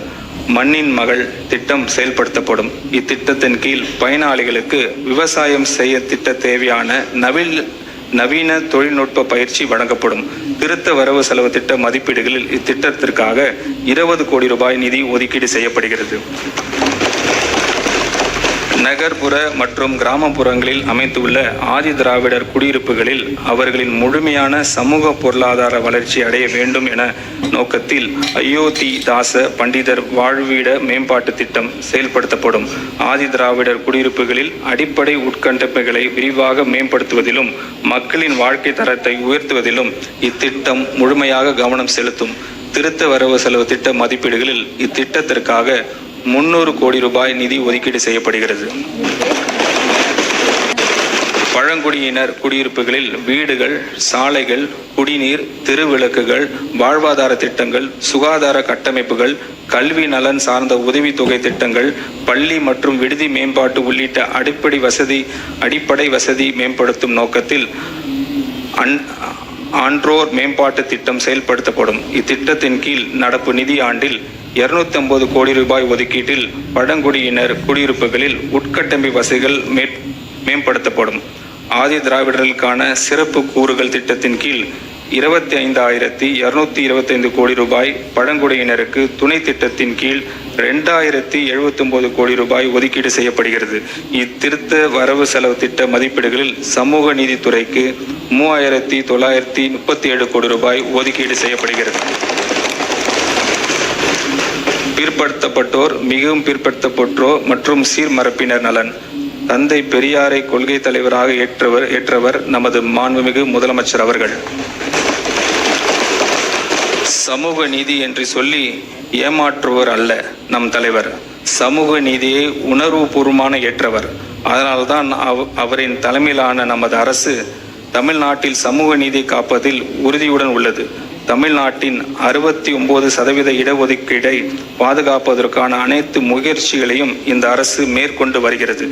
மண்ணின் மகள் திட்டம் செயல்படுத்தப்படும். இத்திட்டத்தின் கீழ் பயனாளிகளுக்கு விவசாயம் செய்ய திட்ட தேவையான நவீன தொழில்நுட்ப பயிற்சி வழங்கப்படும். திருத்த வரவு செலவு திட்ட மதிப்பீடுகளில் இத்திட்டத்திற்காக 20 கோடி ரூபாய் நிதி ஒதுக்கீடு செய்யப்படுகிறது. நகர்ப்புற மற்றும் கிராமப்புறங்களில் அமைந்துள்ள ஆதி திராவிடர் குடியிருப்புகளில் அவர்களின் முழுமையான சமூக பொருளாதார வளர்ச்சி அடைய வேண்டும் என நோக்கத்தில் அயோத்தி தாச பண்டிதர் வாழ்விட மேம்பாட்டு திட்டம் செயல்படுத்தப்படும். ஆதி திராவிடர் குடியிருப்புகளில் அடிப்படை உட்கட்டமைப்புகளை விரிவாக மேம்படுத்துவதிலும் மக்களின் வாழ்க்கை தரத்தை உயர்த்துவதிலும் இத்திட்டம் முழுமையாக கவனம் செலுத்தும். திருத்த வரவு செலவு திட்ட மதிப்பீடுகளில் இத்திட்டத்திற்காக 300 கோடி ரூபாய் நிதி ஒதுக்கீடு செய்யப்படுகிறது. பழங்குடியினர் குடியிருப்புகளில் வீடுகள், சாலைகள், குடிநீர், தெருவிளக்குகள், வாழ்வாதார திட்டங்கள், சுகாதார கட்டமைப்புகள், கல்வி நலன் சார்ந்த உதவித்தொகை திட்டங்கள், பள்ளி மற்றும் விடுதி மேம்பாட்டு உள்ளிட்ட அடிப்படை வசதி மேம்படுத்தும் நோக்கத்தில் ஆன்றோர் மேம்பாட்டு திட்டம் செயல்படுத்தப்படும். இத்திட்டத்தின் கீழ் நடப்பு நிதி ஆண்டில் 250 கோடி ரூபாய் ஒதுக்கீட்டில் பழங்குடியினர் குடியிருப்புகளில் உட்கட்டமைப்பு வசதிகள் மேம்படுத்தப்படும். ஆதி திராவிடர்களுக்கான சிறப்பு கூறுகள் திட்டத்தின் கீழ் 25,225 கோடி ரூபாய், பழங்குடியினருக்கு துணை திட்டத்தின் கீழ் 2,079 கோடி ரூபாய் ஒதுக்கீடு செய்யப்படுகிறது. இத்திருத்த வரவு செலவு திட்ட மதிப்பீடுகளில் சமூக நீதித்துறைக்கு 3,937 கோடி ரூபாய் ஒதுக்கீடு செய்யப்படுகிறது. பிற்படுத்தப்பட்டோர், மிகவும் பிற்படுத்தப்பட்டோர் மற்றும் சீர்மரப்பினர் நலன். தந்தை பெரியாரை கொள்கை தலைவராக ஏற்றவர் நமது மாண்புமிகு முதலமைச்சர் அவர்கள். சமூக நீதி என்று சொல்லி ஏமாற்றுவர் அல்ல நம் தலைவர். சமூக நீதியை உணர்வுபூர்வமான ஏற்றவர். அதனால்தான் அவரின் தலைமையிலான நமது அரசு தமிழ்நாட்டில் சமூக நீதி காப்பதில் உறுதியுடன் உள்ளது. தமிழ்நாட்டின் 69% இடஒதுக்கீடை பாதுகாப்பதற்கான அனைத்து முயற்சிகளையும் இந்த அரசு மேற்கொண்டு வருகிறது.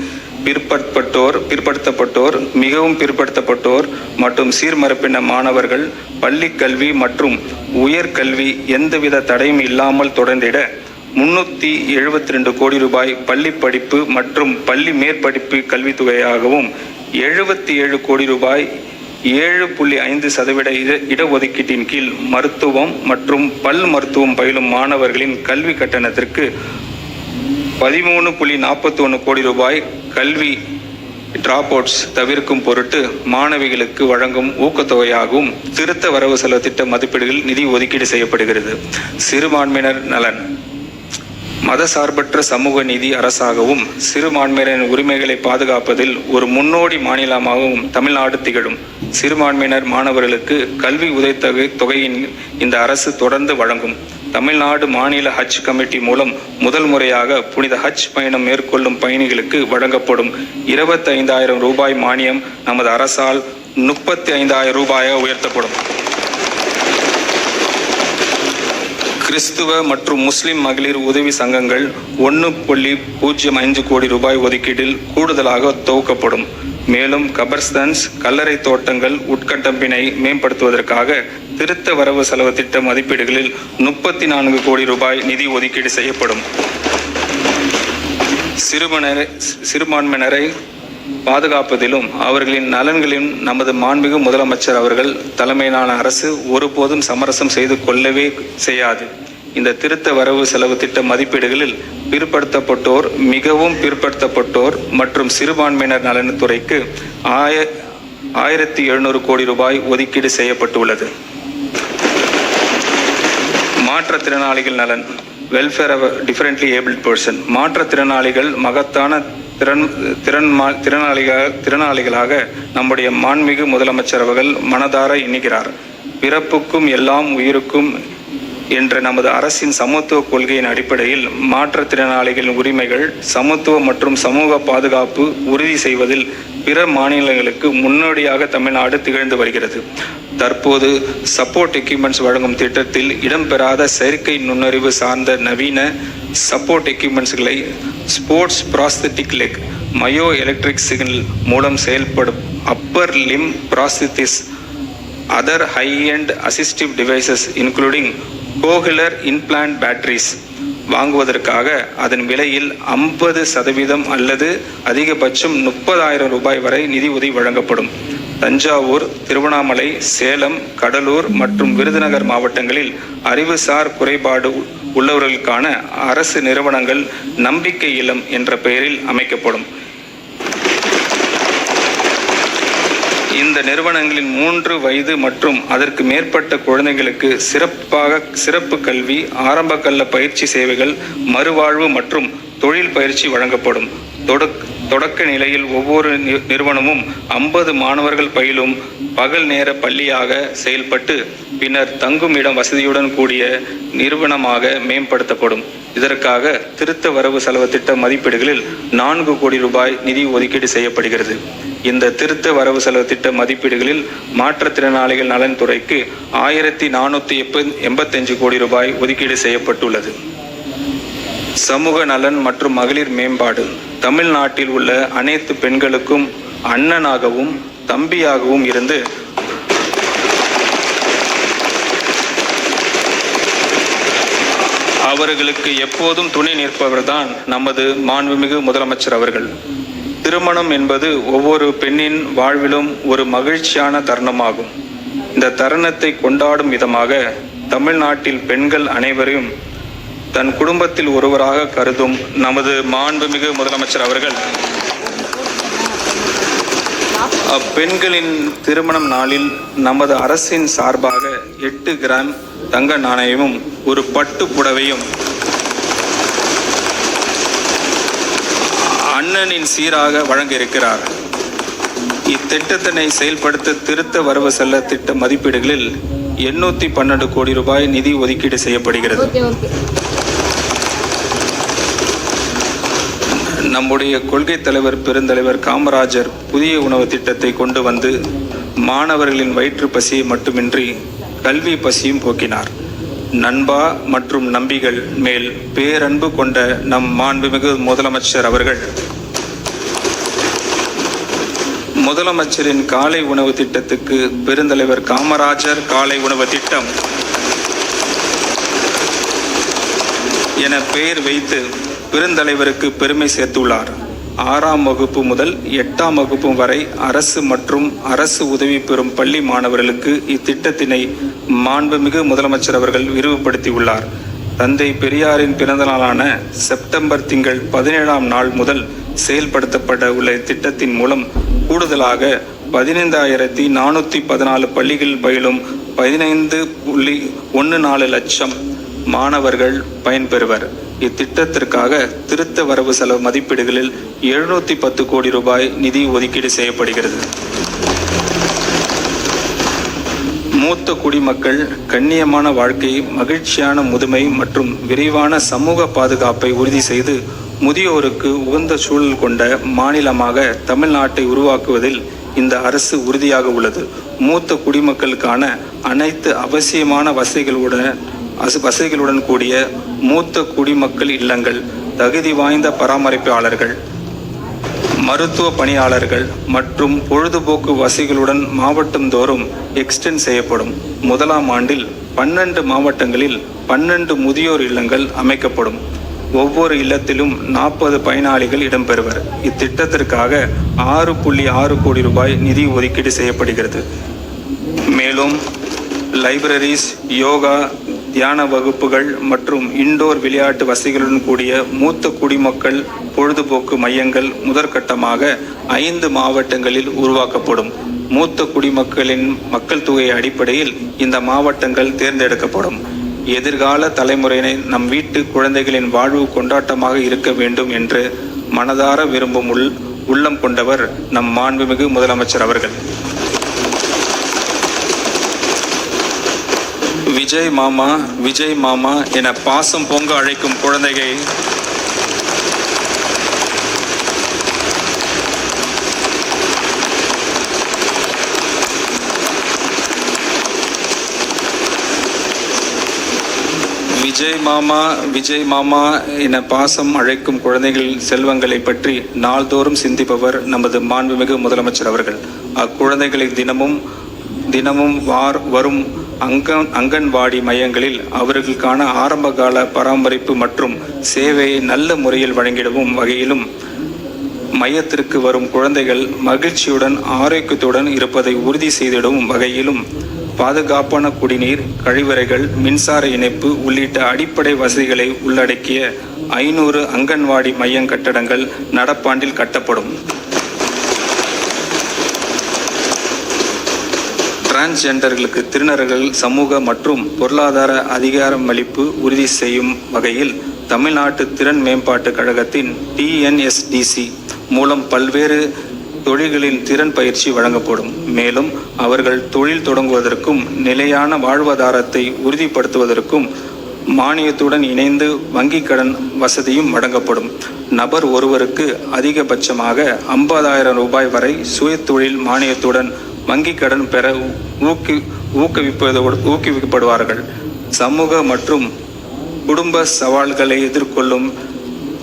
பிற்படுத்தப்பட்டோர், மிகவும் பிற்படுத்தப்பட்டோர் மற்றும் சீர்மரப்பின மாணவர்கள் பள்ளி கல்வி மற்றும் உயர்கல்வி எந்தவித தடையும் இல்லாமல் தொடர்ந்திட 372 கோடி ரூபாய் பள்ளி படிப்பு மற்றும் பள்ளி மேற்படிப்பு கல்வித்தொகையாகவும் 77 கோடி ரூபாய் 7.5% இடஒதுக்கீட்டின் கீழ் மருத்துவம் மற்றும் பல் மருத்துவம் பயிலும் மாணவர்களின் கல்வி கட்டணத்திற்கு 13.41 கோடி ரூபாய் கல்வி டிராப் அவுட்ஸ் தவிர்க்கும் பொருட்டு மாணவிகளுக்கு வழங்கும் ஊக்கத்தொகையாகவும் திருத்த வரவு செலவு திட்ட மதிப்பீடுகளில் நிதி ஒதுக்கீடு செய்யப்படுகிறது. சிறுபான்மையினர் நலன். மதசார்பற்ற சமூக நீதி அரசாகவும் சிறுபான்மையினரின் உரிமைகளை பாதுகாப்பதில் ஒரு முன்னோடி மாநிலமாகவும் தமிழ்நாடு திகழும். சிறுபான்மையினர் மாணவர்களுக்கு கல்வி உதவித்தொகையின் இந்த அரசு தொடர்ந்து வழங்கும். தமிழ்நாடு மாநில ஹஜ் கமிட்டி மூலம் முதல் முறையாக புனித ஹஜ் பயணம் மேற்கொள்ளும் பயணிகளுக்கு வழங்கப்படும் 25,000 ரூபாய் மானியம் நமது அரசால் 35,000 ரூபாயாக உயர்த்தப்படும். கிறிஸ்துவ மற்றும் முஸ்லிம் மகளிர் உதவி சங்கங்கள் 1.05 கோடி ரூபாய் ஒதுக்கீட்டில் கூடுதலாக துவக்கப்படும். மேலும் கபர்ஸ்தான்ஸ், கல்லறை தோட்டங்கள் உட்கட்டமைப்பினை மேம்படுத்துவதற்காக திருத்த வரவு செலவு திட்ட மதிப்பீடுகளில் 34 கோடி ரூபாய் நிதி ஒதுக்கீடு செய்யப்படும். சிறுபான்மையினரை பாதுகாப்பதிலும் அவர்களின் நலன்களிலும் நமது மாண்புமிகு முதலமைச்சர் அவர்கள் தலைமையிலான அரசு ஒருபோதும் சமரசம் செய்து கொள்ளவே செய்யாது. இந்த திருத்த வரவு செலவு திட்ட மதிப்பீடுகளில் பிற்படுத்தப்பட்டோர், மிகவும் பிற்படுத்தப்பட்டோர் மற்றும் சிறுபான்மையினர் நலன்துறைக்கு 1,700 கோடி ரூபாய் ஒதுக்கீடு செய்யப்பட்டுள்ளது. மாற்றுத்திறனாளிகள் நலன். Welfare of differently abled person. மாற்றுத்திறனாளிகள் மகத்தான திறனாளிகளாக நம்முடைய மாண்புமிகு முதலமைச்சர் அவர்கள் மனதார எண்ணுகிறார். பிறப்புக்கும் எல்லாம் உயிருக்கும் என்ற நமது அரசின் சமத்துவ கொள்கையின் அடிப்படையில் மாற்றுத்திறனாளிகளின் உரிமைகள், சமத்துவம் மற்றும் சமூக பாதுகாப்பு உறுதி செய்வதில் பிற மாநிலங்களுக்கு முன்னோடியாக தமிழ்நாடு திகழ்ந்து வருகிறது. தற்போது சப்போர்ட் எக்யூப்மெண்ட்ஸ் வழங்கும் திட்டத்தில் இடம்பெறாத செயற்கை நுண்ணறிவு சார்ந்த நவீன சப்போர்ட் எக்யூப்மெண்ட்ஸ்களை sports prosthetic leg, myoelectric signal மூலம் செயல்படும் upper limb prosthesis, other high-end assistive devices including cochlear implant batteries வாங்குவதற்காக அதன் விலையில் 50% அல்லது அதிகபட்சம் 30,000 ரூபாய் வரை நிதி உதவி வழங்கப்படும். தஞ்சாவூர், திருவண்ணாமலை, சேலம், கடலூர் மற்றும் விருதுநகர் மாவட்டங்களில் அறிவுசார் குறைபாடு உள்ளவர்களுக்கான அரசு நிறுவனங்கள் நம்பிக்கை இல்லம் என்ற பெயரில் அமைக்கப்படும். இந்த நிறுவனங்களின் 3 வயது மற்றும் அதற்கு மேற்பட்ட குழந்தைகளுக்கு சிறப்பு கல்வி, ஆரம்ப கல்ல பயிற்சி சேவைகள், மறுவாழ்வு மற்றும் தொழில் பயிற்சி வழங்கப்படும். தொடக்க நிலையில் ஒவ்வொரு நிறுவனமும் 50 மாணவர்கள் பயிலும் பகல் நேர பள்ளியாக செயல்பட்டு பின்னர் தங்கும் இடம் வசதியுடன் கூடிய நிறுவனமாக மேம்படுத்தப்படும். இதற்காக திருத்த வரவு செலவு திட்ட மதிப்பீடுகளில் 4 கோடி ரூபாய் நிதி ஒதுக்கீடு செய்யப்படுகிறது. இந்த திருத்த வரவு செலவு திட்ட மதிப்பீடுகளில் மாற்றுத்திறனாளிகள் நலன் துறைக்கு 1485 கோடி ரூபாய் ஒதுக்கீடு செய்யப்பட்டுள்ளது. சமூக நலன் மற்றும் மகளிர் மேம்பாடு. தமிழ்நாட்டில் உள்ள அனைத்து பெண்களுக்கும் அண்ணனாகவும் தம்பியாகவும் இருந்து அவர்களுக்கு எப்போதும் துணை நிற்பவர்தான் நமது மாண்புமிகு முதலமைச்சர் அவர்கள். திருமணம் என்பது ஒவ்வொரு பெண்ணின் வாழ்விலும் ஒரு மகிழ்ச்சியான தருணமாகும். இந்த தருணத்தை கொண்டாடும் விதமாக தமிழ்நாட்டில் பெண்கள் அனைவரையும் தன் குடும்பத்தில் ஒருவராக கருதும் நமது மாண்புமிகு முதலமைச்சர் அவர்கள் அப்பெண்களின் திருமணம் நாளில் நமது அரசின் சார்பாக 8 கிராம் தங்க நாணயமும் ஒரு பட்டு புடவையும் அண்ணனின் சீராக வழங்க இருக்கிறார். இத்திட்டத்தினை செயல்படுத்த திருத்த வரவு செல்ல திட்ட மதிப்பீடுகளில் 812 கோடி ரூபாய் நிதி ஒதுக்கீடு செய்யப்படுகிறது. நம்முடைய கொள்கை தலைவர் பெருந்தலைவர் காமராஜர் புதிய உணவு திட்டத்தை கொண்டு வந்து மாணவர்களின் வயிற்று பசியை மட்டுமின்றி கல்வி பசியும் போக்கினார். நண்பா மற்றும் நம்பிகள் மேல் பேரன்பு கொண்ட நம் மாண்புமிகு முதலமைச்சர் அவர்கள் முதலமைச்சரின் காலை உணவு திட்டத்துக்கு பெருந்தலைவர் காமராஜர் காலை உணவு திட்டம் என பெயர் வைத்து பெருந்தலைவருக்கு பெருமை சேர்த்துள்ளார். 6ஆம் வகுப்பு முதல் 8ஆம் வகுப்பு வரை அரசு மற்றும் அரசு உதவி பெறும் பள்ளி மாணவர்களுக்கு இத்திட்டத்தினை மாண்புமிகு முதலமைச்சர் அவர்கள் விரிவுபடுத்தியுள்ளார். தந்தை பெரியாரின் பிறந்த நாளான செப்டம்பர் திங்கள் 17ஆம் நாள் முதல் செயல்படுத்தப்பட உள்ள இத்திட்டத்தின் மூலம் கூடுதலாக 15,414 பள்ளிகளில் பயிலும் 15.14 லட்சம் மாணவர்கள் பயன்பெறுவர். இத்திட்டத்திற்காக திருத்த வரவு செலவு மதிப்பீடுகளில் 710 கோடி ரூபாய் நிதி ஒதுக்கீடு செய்யப்படுகிறது. மூத்த குடிமக்கள் கண்ணியமான வாழ்க்கை, மகிழ்ச்சியான முதுமை மற்றும் விரைவான சமூக பாதுகாப்பை உறுதி செய்து முதியோருக்கு உகந்த சூழல் கொண்ட மாநிலமாக தமிழ்நாட்டை உருவாக்குவதில் இந்த அரசு உறுதியாக உள்ளது. மூத்த குடிமக்களுக்கான அனைத்து அவசியமான வசதிகளுடன் கூடிய மூத்த குடிமக்கள் இல்லங்கள், தகுதி வாய்ந்த பராமரிப்பாளர்கள், மருத்துவ பணியாளர்கள் மற்றும் பொழுதுபோக்கு வசதிகளுடன் மாவட்டந்தோறும் எக்ஸ்டெண்ட் செய்யப்படும். முதலாம் ஆண்டில் 12 மாவட்டங்களில் 12 முதியோர் இல்லங்கள் அமைக்கப்படும். ஒவ்வொரு இல்லத்திலும் 40 பயனாளிகள் இடம்பெறுவர். இத்திட்டத்திற்காக 6.6 கோடி ரூபாய் நிதி ஒதுக்கீடு செய்யப்படுகிறது. மேலும் லைப்ரரிஸ், யோகா, தியான வகுப்புகள் மற்றும் இண்டோர் விளையாட்டு வசதிகளுடன் கூடிய மூத்த குடிமக்கள் பொழுதுபோக்கு மையங்கள் முதற்கட்டமாக 5 மாவட்டங்களில் உருவாக்கப்படும். மூத்த குடிமக்களின் மக்கள் தொகை அடிப்படையில் இந்த மாவட்டங்கள் தேர்ந்தெடுக்கப்படும். எதிர்கால தலைமுறையினை நம் வீட்டு குழந்தைகளின் வாழ்வு கொண்டாட்டமாக இருக்க வேண்டும் என்று மனதார விரும்பும் உள்ளம் கொண்டவர் நம் மாண்புமிகு முதலமைச்சர் அவர்கள். விஜய் மாமா விஜய் மாமா என பாசம் பொங்க அழைக்கும் குழந்தையை விஜய் மாமா என பாசம் அழைக்கும் குழந்தைகள் செல்வங்களை பற்றி நாள்தோறும் சிந்திப்பவர் நமது மாண்புமிகு முதலமைச்சர் அவர்கள். அக்குழந்தைகளை தினமும் வரும் அங்கன்வாடி மையங்களில் அவர்களுக்கான ஆரம்பகால பராமரிப்பு மற்றும் சேவையை நல்ல முறையில் வழங்கிடவும் வகையிலும் மையத்திற்கு வரும் குழந்தைகள் மகிழ்ச்சியுடன் ஆரோக்கியத்துடன் இருப்பதை உறுதி செய்திடவும் வகையிலும் பாதுகாப்பான குடிநீர், கழிவறைகள், மின்சார இணைப்பு உள்ளிட்ட அடிப்படை வசதிகளை உள்ளடக்கிய 500 அங்கன்வாடி மையம் கட்டடங்கள் நடப்பாண்டில் கட்டப்படும். டிரான்ஸ்ஜெண்டர்களுக்கு திருநர்கள் சமூக மற்றும் பொருளாதார அதிகாரமளிப்பு உறுதி செய்யும் வகையில் தமிழ்நாட்டு திறன் மேம்பாட்டு கழகத்தின் TNSDC மூலம் பல்வேறு தொழில்களின் திறன் பயிற்சி வழங்கப்படும். மேலும் அவர்கள் தொழில் தொடங்குவதற்கும் நிலையான வாழ்வாதாரத்தை உறுதிப்படுத்துவதற்கும் மானியத்துடன் இணைந்து வங்கி கடன் வசதியும் வழங்கப்படும். நபர் ஒருவருக்கு அதிகபட்சமாக 50,000 ரூபாய் வரை சுயதொழில் மானியத்துடன் வங்கி கடன் பெற ஊக்குவிக்கப்படுவார்கள். சமூக மற்றும் குடும்ப சவால்களை எதிர்கொள்ளும்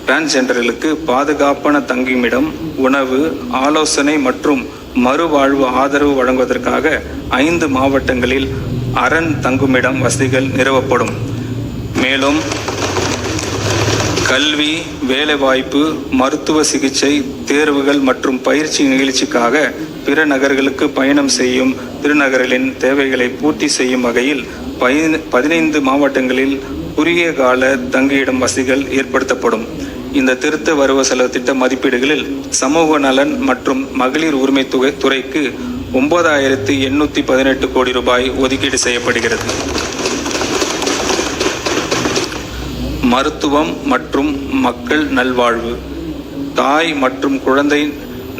டிரான்ஸ்ஜெண்டர்களுக்கு பாதுகாப்பான தங்குமிடம், உணவு, ஆலோசனை மற்றும் மறுவாழ்வு ஆதரவு வழங்குவதற்காக 5 மாவட்டங்களில் அரண் தங்குமிடம் வசதிகள் நிறுவப்படும். மேலும் கல்வி, வேலைவாய்ப்பு, மருத்துவ சிகிச்சை, தேர்வுகள் மற்றும் பயிற்சி நிகழ்ச்சிக்காக பிற நகர்களுக்கு பயணம் செய்யும் திருநகர்களின் தேவைகளை பூர்த்தி செய்யும் வகையில் 15 மாவட்டங்களில் குறுகிய கால தங்கியிடம் வசதிகள் ஏற்படுத்தப்படும். இந்த திருத்த வரவு செலவு திட்ட மதிப்பீடுகளில் சமூக நலன் மற்றும் மகளிர் உரிமை துறைக்கு 9,818 கோடி ரூபாய் ஒதுக்கீடு செய்யப்படுகிறது. மருத்துவம் மற்றும் மக்கள் நல்வாழ்வு, தாய் மற்றும் குழந்தை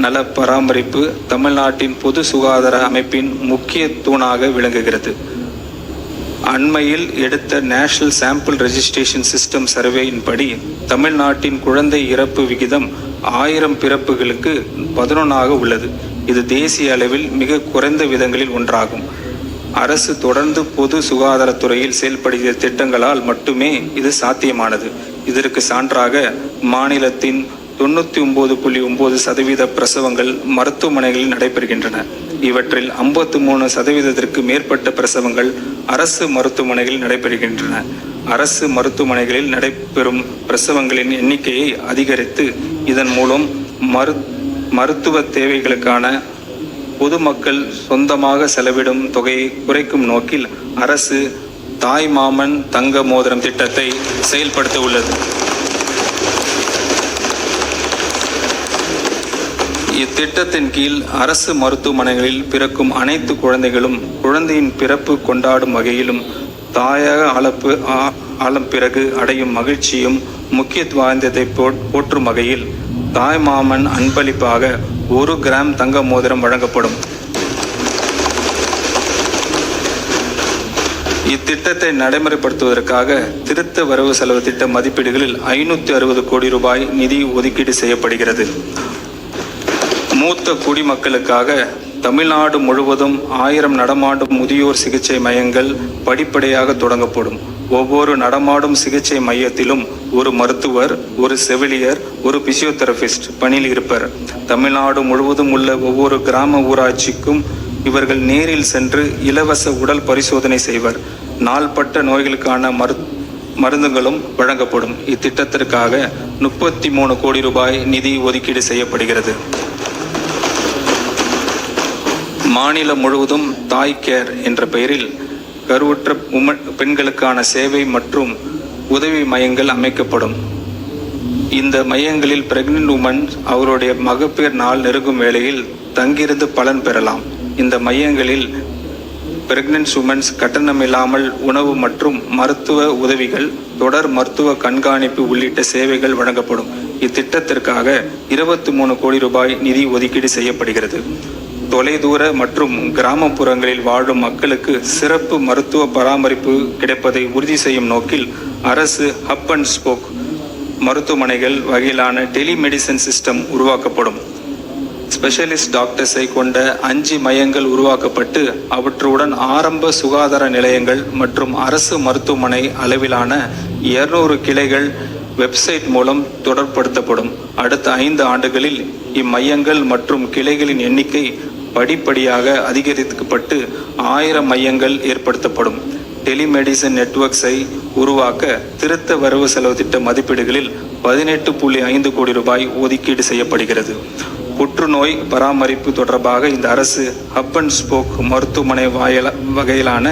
நல பராமரிப்பு தமிழ்நாட்டின் பொது சுகாதார அமைப்பின் முக்கிய தூணாக விளங்குகிறது. அண்மையில் எடுத்த நேஷனல் சாம்பிள் ரெஜிஸ்ட்ரேஷன் சிஸ்டம் சர்வேயின் படி தமிழ்நாட்டின் குழந்தை இறப்பு விகிதம் 1000 பிறப்புகளுக்கு 11 உள்ளது. இது தேசிய அளவில் மிக குறைந்த விதங்களில் ஒன்றாகும். அரசு தொடர்ந்து பொது சுகாதாரத்துறையில் செயல்படுகிற திட்டங்களால் மட்டுமே இது சாத்தியமானது. இதற்கு சான்றாக மாநிலத்தின் 99.9% பிரசவங்கள் மருத்துவமனைகளில் நடைபெறுகின்றன. இவற்றில் 53% மேற்பட்ட பிரசவங்கள் அரசு மருத்துவமனைகளில் நடைபெறுகின்றன. அரசு மருத்துவமனைகளில் நடைபெறும் பிரசவங்களின் எண்ணிக்கையை அதிகரித்து இதன் மூலம் மருத்துவ தேவைகளுக்கான பொதுமக்கள் சொந்தமாக செலவிடும் தொகையை குறைக்கும் நோக்கில் அரசு தாய் மாமன் தங்க மோதிரம் திட்டத்தை செயல்படுத்த உள்ளது. இத்திட்டத்தின் கீழ் அரசு மருத்துவமனைகளில் பிறக்கும் அனைத்து குழந்தைகளும் குழந்தையின் பிறப்பு கொண்டாடும் வகையிலும் தாயாக ஆளும் பிறகு அடையும் மகிழ்ச்சியும் முக்கியத்துவத்தை போற்றும் வகையில் தாய் மாமன் அன்பளிப்பாக 1 கிராம் தங்க மோதிரம் வழங்கப்படும். இத்திட்டத்தை நடைமுறைப்படுத்துவதற்காக திருத்த வரவு செலவு திட்ட மதிப்பீடுகளில் 560 கோடி ரூபாய் நிதி ஒதுக்கீடு செய்யப்படுகிறது. மூத்த குடிமக்களுக்காக தமிழ்நாடு முழுவதும் 1000 நடமாடும் முதியோர் சிகிச்சை மையங்கள் படிப்படியாக தொடங்கப்படும். ஒவ்வொரு நடமாடும் சிகிச்சை மையத்திலும் ஒரு மருத்துவர், ஒரு செவிலியர், ஒரு பிசியோதெரபிஸ்ட் பணியில் இருப்பர். தமிழ்நாடு முழுவதும் உள்ள ஒவ்வொரு கிராம ஊராட்சிக்கும் இவர்கள் நேரில் சென்று இலவச உடல் பரிசோதனை செய்வர். நாள்பட்ட நோய்களுக்கான மருந்துகளும் வழங்கப்படும். இத்திட்டத்திற்காக 33 கோடி ரூபாய் நிதி ஒதுக்கீடு செய்யப்படுகிறது. மாநிலம் முழுவதும் தாய் கேர் என்ற பெயரில் கருவுற்ற பெண்களுக்கான சேவை மற்றும் உதவி மையங்கள் அமைக்கப்படும். இந்த மையங்களில் பிரெக்னன்ட் உமன் அவருடைய மகப்பேறு நாள் நெருங்கும் வேளையில் தங்கியிருந்து பலன் பெறலாம். இந்த மையங்களில் பிரெக்னன்ட் உமன்ஸ் கட்டணமில்லாமல் உணவு மற்றும் மருத்துவ உதவிகள், தொடர் மருத்துவ கண்காணிப்பு உள்ளிட்ட சேவைகள் வழங்கப்படும். இத்திட்டத்திற்காக 23 கோடி ரூபாய் நிதி ஒதுக்கீடு செய்யப்படுகிறது. தொலைதூர மற்றும் கிராமப்புறங்களில் வாழும் மக்களுக்கு சிறப்பு மருத்துவ பராமரிப்பு கிடைப்பதை உறுதி செய்யும் நோக்கில் அரசு ஹப் அண்ட் ஸ்போக் மருத்துவமனைகள் வகையிலான டெலிமெடிசன் சிஸ்டம் உருவாக்கப்படும். ஸ்பெஷலிஸ்ட் டாக்டர்ஸை கொண்ட 5 மையங்கள் உருவாக்கப்பட்டு அவற்றுடன் ஆரம்ப சுகாதார நிலையங்கள் மற்றும் அரசு மருத்துவமனை அளவிலான 200 கிளைகள் வெப்சைட் மூலம் தொடர்படுத்தப்படும். அடுத்த 5 ஆண்டுகளில் இம்மையங்கள் மற்றும் கிளைகளின் எண்ணிக்கை படிப்படியாக அதிகரிக்கப்பட்டு 1000 மையங்கள் ஏற்படுத்தப்படும். டெலிமெடிசன் நெட்வொர்க்ஸை உருவாக்க திருத்த வரவு செலவு திட்ட மதிப்பீடுகளில் 18.5 கோடி ரூபாய் ஒதுக்கீடு செய்யப்படுகிறது. புற்றுநோய் பராமரிப்பு தொடர்பாக இந்த அரசு ஹப் அண்ட் ஸ்போக் மருத்துவமனை வகையிலான